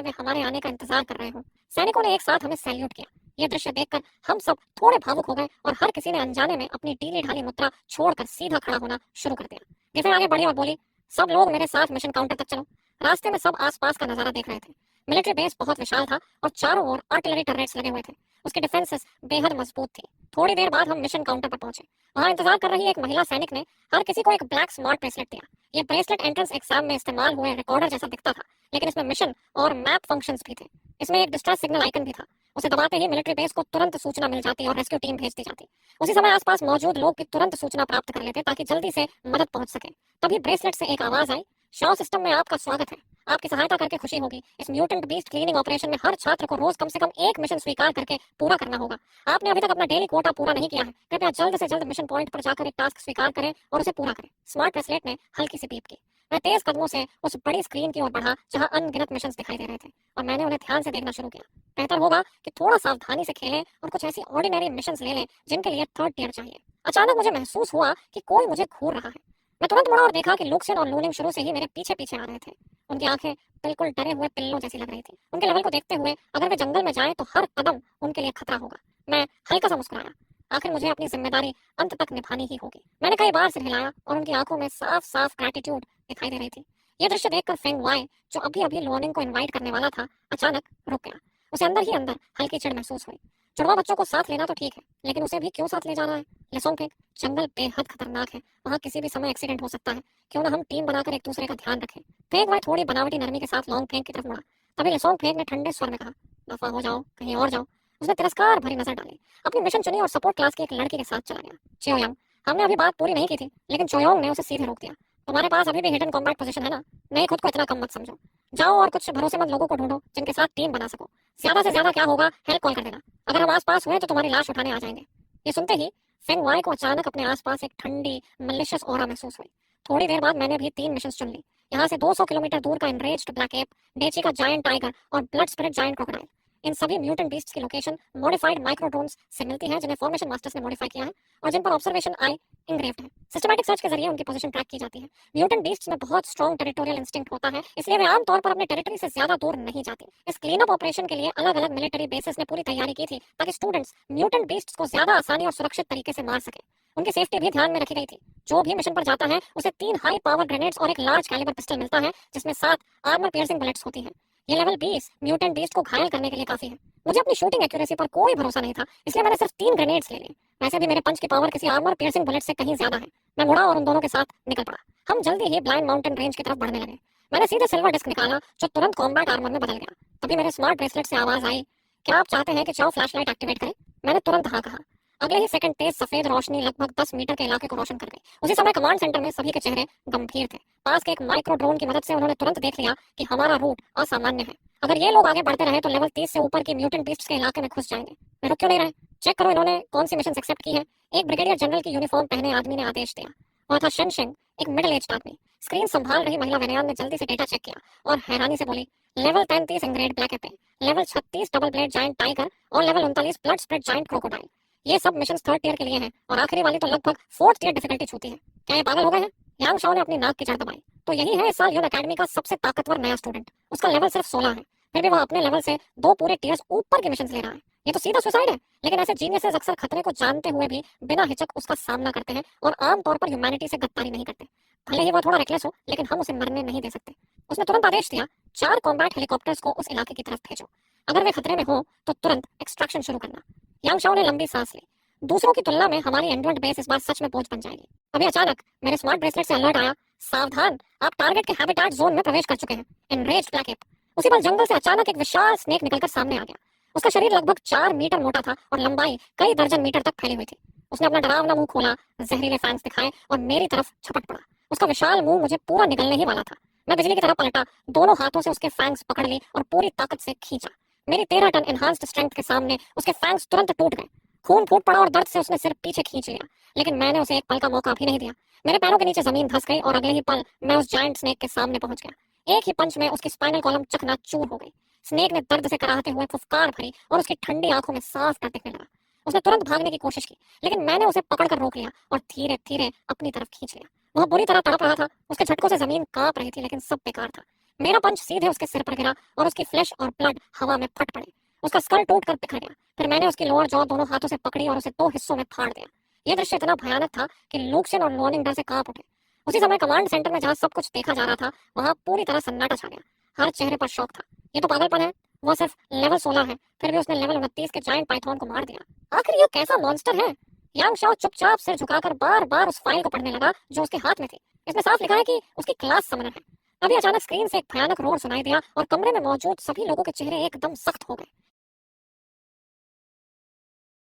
वे हमारे आने का इंतजार कर रहे हों। सैनिकों ने एक साथ हमें सैल्यूट किया। यह दृश्य देखकर हम सब थोड़े भावुक हो गए, और हर किसी ने अनजाने में अपनी ढीली ढाली मुद्रा छोड़कर सीधा खड़ा होना शुरू कर दिया। गिफेट आगे बढ़ी और बोली, सब लोग मेरे साथ मिशन काउंटर तक चलो। रास्ते में सब आसपास का नजारा देख रहे थे। मिलिट्री बेस बहुत विशाल था और चारों ओर आर्टिलरी टर्रेट्स लगे हुए थे। उसकी डिफेंसेस बेहद मजबूत थी। थोड़ी देर बाद हम मिशन काउंटर पर पहुंचे। वहां इंतजार कर रही एक महिला सैनिक ने हर किसी को एक ब्लैक स्मार्ट ब्रेसलेट दिया। ये ब्रेसलेट एंट्रेंस एग्जाम में इस्तेमाल हुए रिकॉर्डर जैसा दिखता था, लेकिन इसमें मिशन और मैप फंक्शंस भी थे। इसमें एक डिस्ट्रेस सिग्नल आइकन भी था। उसे दबाते ही मिलिट्री बेस को तुरंत सूचना मिल जाती और रेस्क्यू टीम भेज दी जाती। उसी समय आसपास मौजूद लोग भी तुरंत सूचना प्राप्त कर लेते ताकि जल्दी से मदद पहुंच सके। तभी ब्रेसलेट से एक आवाज आई, शॉ सिस्टम में आपका स्वागत है। आपकी सहायता करके खुशी होगी। इस म्यूटेंट बीस्ट क्लीनिंग ऑपरेशन में हर छात्र को रोज कम से कम एक मिशन स्वीकार करके पूरा करना होगा। आपने अभी तक अपना डेली कोटा पूरा नहीं किया है। कृपया जल्द से जल्द मिशन पॉइंट पर जाकर एक टास्क स्वीकार करें और उसे पूरा करें। स्मार्ट ब्रेसलेट ने हल्की सी बीप की। मैं तेज कदमों से उस बड़ी स्क्रीन की ओर बढ़ा जहां अनगिनत मिशंस दिखाई दे रहे थे, और मैंने उन्हें ध्यान से देखना शुरू किया। बेहतर होगा कि थोड़ा सावधानी से खेलें और कुछ ऐसी ऑर्डिनरी मिशंस ले लें जिनके लिए 3rd टियर चाहिए। अचानक मुझे महसूस हुआ कि कोई मुझे घूर रहा है। मैं तुरंत मुड़ा और देखा कि लुक्सिन और लूनिंग शुरू से ही मेरे पीछे पीछे आ रहे थे। उनकी आंखें बिल्कुल डरे हुए पिल्लों जैसी लग रही थी। उनके लेवल को देखते हुए अगर वे जंगल में जाएं तो हर कदम उनके लिए खतरा होगा। मैं हल्का सा मुस्कुराया। आखिर मुझे अपनी जिम्मेदारी अंत तक निभानी ही होगी। मैंने कई बार सिर हिलाया और उनकी आंखों में साफ साफ ग्रैटिट्यूड दिखाई दे रही थी। यह दृश्य देखकर फेंग वाई, जो अभी अभी लूनिंग को इनवाइट करने वाला था, अचानक रुक गया। उसे अंदर ही अंदर हल्की चिढ़ महसूस हुई। जुड़वा बच्चों को साथ लेना तो ठीक है, लेकिन उसे भी क्यों साथ ले जा रहा है? लिसोंग फेंग, जंगल बेहद खतरनाक है। वहाँ किसी भी समय एक्सीडेंट हो सकता है। क्यों ना हम टीम बनाकर एक दूसरे का ध्यान रखें। फेंग वाई थोड़ी बनावटी नरमी के साथ लोंग फेंग की तरफ मुड़ा। तभी लिसोंग फेंग ने ठंडे स्वर में कहा, दफा हो जाओ, कहीं और जाओ। उसने तिरस्कार भरी नजर डाली, अपनी मिशन चुनी और सपोर्ट क्लास की एक लड़की के साथ चला गया, चियोयांग। हमने अभी बात पूरी नहीं की थी, लेकिन चोयोंग ने उसे सीधे रोक दिया। तुम्हारे पास अभी भी हिडन कॉम्बैट पोजीशन है ना? नहीं, खुद को इतना कम मत समझो। जाओ और कुछ भरोसेमंद लोगों को ढूंढो जिनके साथ टीम बना सको। ज्यादा से ज्यादा क्या होगा, हेल्प कॉल कर देना। अगर हम आसपास हुए तो तुम्हारी लाश उठाने आ जाएंगे। ये सुनते ही फेंग वाई को अचानक अपने आसपास एक ठंडी मलिशियस ऑरा महसूस हुई। थोड़ी देर बाद मैंने भी 3 मिशन चुन ली। यहाँ से 200 किलोमीटर दूर का एनरेज्ड ब्लैक एप, डेची का जायंट टाइगर और ब्लड स्पिरिट जायंट क्रोकोडाइल। इन सभी म्यूटेंट बीस्ट्स की लोकेशन मॉडिफाइड माइक्रोड्रोन्स से मिलती है, जिन्हें फॉर्मेशन मास्टर्स ने मॉडिफाई किया है और जिन पर ऑब्जर्वेशन आई इंग्रेव्ड है। सिस्टमैटिक सर्च के जरिए उनकी पोजीशन ट्रैक की जाती है। म्यूटेंट बीस्ट्स में बहुत स्ट्रॉन्ग टेरिटोरियल इंस्टिंक्ट होता है, इसलिए वे आमतौर पर अपने टेरिटरी से ज्यादा दूर नहीं जाती। इस क्लीनअप ऑपरेशन के लिए अलग अलग मिलिट्री बेसेस ने पूरी तैयारी की थी ताकि स्टूडेंट्स म्यूटेंट बीस्ट्स को ज्यादा आसानी और सुरक्षित तरीके से मार सके। उनकी सेफ्टी भी ध्यान में रखी गई थी। जो भी मिशन पर जाता है उसे 3 हाई पावर ग्रेनेड्स और एक लार्ज कैलिबर पिस्टल मिलता है, जिसमें 7 आर्मर पियर्सिंग बुलेट्स होती हैं। ये लेवल 20 म्यूटेंट बीस्ट को घायल करने के लिए काफी है। मुझे अपनी शूटिंग एक्यूरेसी पर कोई भरोसा नहीं था, इसलिए मैंने सिर्फ 3 ग्रेनेड्स ले लिए। वैसे भी मेरे पंच की पावर किसी आर्मर पियर्सिंग बुलेट से कहीं ज्यादा है। मैं मुड़ा और उन दोनों के साथ निकल पड़ा। हम जल्दी ही ब्लाइंड माउंटेन रेंज की तरफ बढ़ने लगे। मैंने सीधे सिल्वर डिस्क निकाला, जो तुरंत कॉम्बैट आर्मर में बदल गया। तभी मेरे स्मार्ट ब्रेसलेट से आवाज आई, क्या आप चाहते हैं कि चाओ फ्लैशलाइट एक्टिवेट करें? मैंने तुरंत हाँ कहा। अगले ही सेकंड तेज सफेद रोशनी लगभग 10 मीटर के इलाके को रोशन कर गई। उसी समय कमांड सेंटर में सभी के चेहरे गंभीर थे। पास के एक माइक्रो ड्रोन की मदद से उन्होंने तुरंत देख लिया कि हमारा रूट असामान्य है। अगर ये लोग आगे बढ़ते रहे तो लेवल 30 से ऊपर के म्यूटेंट बीस्ट्स के इलाके में घुस जाएंगे। वे रुक क्यों नहीं रहे? चेक करो इन्होंने कौन सी मिशन एक्सेप्ट की है। एक ब्रिगेडियर जनरल की यूनिफॉर्म पहने आदमी ने आदेश दिया। वह था शेनशिंग, एक मिडिल एज्ड आदमी। स्क्रीन संभाल रही महिला वेनयान ने जल्दी से डेटा चेक किया और हैरानी से बोली, लेवल 33 इंग्रेड black ape, level 36 double blade giant tiger और level 39 blood spread giant crocodile. ये सब मिशन 3rd टियर के लिए हैं और आखिरी वाली तो लगभग 4th टियर डिफिकल्टी छूती है। क्या ये पागल हो गए हैं? यांग शाओ ने अपनी नाक की जड़ दबाई। तो यही है इस साल यून एकेडमी का सबसे ताकतवर नया स्टूडेंट। उसका लेवल सिर्फ 16 है, फिर भी वह अपने लेवल से 2 पूरे टियर्स ऊपर के मिशन ले रहा है। ये तो सीधा सुसाइड है। लेकिन ऐसे जीनियसेस अक्सर खतरे को जानते हुए भी बिना हिचक उसका सामना करते हैं और आमतौर पर ह्यूमैनिटी से गद्दारी नहीं करते। भले ही वह थोड़ा रेकलेस हो, लेकिन हम उसे मरने नहीं दे सकते। उसने तुरंत आदेश दिया, 4 कॉम्बैट हेलीकॉप्टर्स को उस इलाके की तरफ भेजो। अगर वे खतरे में हो तो तुरंत एक्सट्रैक्शन शुरू करना। यांग शाओ ने लंबी सांस ली। दूसरों की तुलना में हमारी एंड्रॉइड बेस इस बार सच में बोझ बन जाएगी। अभी अचानक मेरे स्मार्ट ब्रेसलेट से अलर्ट आया, सावधान, आप टारगेट के हैबिटेट जोन में प्रवेश कर चुके हैं। Enraged black app. उसी पल जंगल से अचानक एक विशाल स्नेक निकलकर सामने आ गया। उसका शरीर लगभग 4 मीटर मोटा था और लंबाई कई दर्जन मीटर तक फैली हुई थी। उसने अपना डरावना मुंह खोला, जहरीले फैंस दिखाए और मेरी तरफ झपट पड़ा। उसका विशाल मुंह मुझे पूरा निगलने ही वाला था। मैं बिजली की तरह पलटा, दोनों हाथों से उसके फैंग्स पकड़ ली और पूरी ताकत से खींचा। मेरी 13 टन एनहांस्ड स्ट्रेंथ के सामने उसके फैंग्स तुरंत टूट गए। खून फूट पड़ा और दर्द से उसने सिर पीछे खींच लिया, लेकिन मैंने उसे एक पल का मौका भी नहीं दिया। मेरे पैरों के नीचे जमीन धंस गई और अगले ही पल मैं उस जायंट स्नेक के सामने पहुंच गया। एक ही पंच में उसकी स्पाइनल कॉलम चकनाचूर हो गई। स्नेक ने दर्द से कराहते हुए फुफकार भरी और उसकी ठंडी आंखों में साफ डर दिखने लगा। उसने तुरंत भागने की कोशिश की, लेकिन मैंने उसे पकड़कर रोक लिया और धीरे धीरे अपनी तरफ खींच लिया। वह बुरी तरह तड़प रहा था। उसके झटकों से जमीन कांप रही थी, लेकिन सब बेकार था। मेरा पंच सीधे उसके सिर पर गिरा और उसकी फ्लैश और ब्लड हवा में फट पड़े। उसका स्कल टूट कर बिखर गया। फिर मैंने उसकी लोअर जॉ दोनों हाथों से पकड़ी और उसे 2 हिस्सों में फाड़ दिया। यह दृश्य इतना भयानक था कि लूक्सन और लॉर्निंग डर से कांप उठे। उसी समय कमांड सेंटर में जहां सब कुछ देखा जा रहा था, वहां पूरी तरह सन्नाटा छा गया। हर चेहरे पर शौक था। ये तो पागलपन है। वह सिर्फ लेवल 16 है, फिर भी उसने लेवल 29 के जायंट पाइथन को मार दिया। आखिर यह कैसा मॉन्स्टर है? यांग शाओ चुपचाप सिर झुकाकर बार बार उस फाइल को पढ़ने लगा जो उसके हाथ में थी। इसमें साफ लिखा है कि उसकी क्लास समनर है। तभी अचानक स्क्रीन से एक भयानक रोर सुनाई दिया और कमरे में मौजूद सभी लोगों के चेहरे एकदम सख्त हो गए।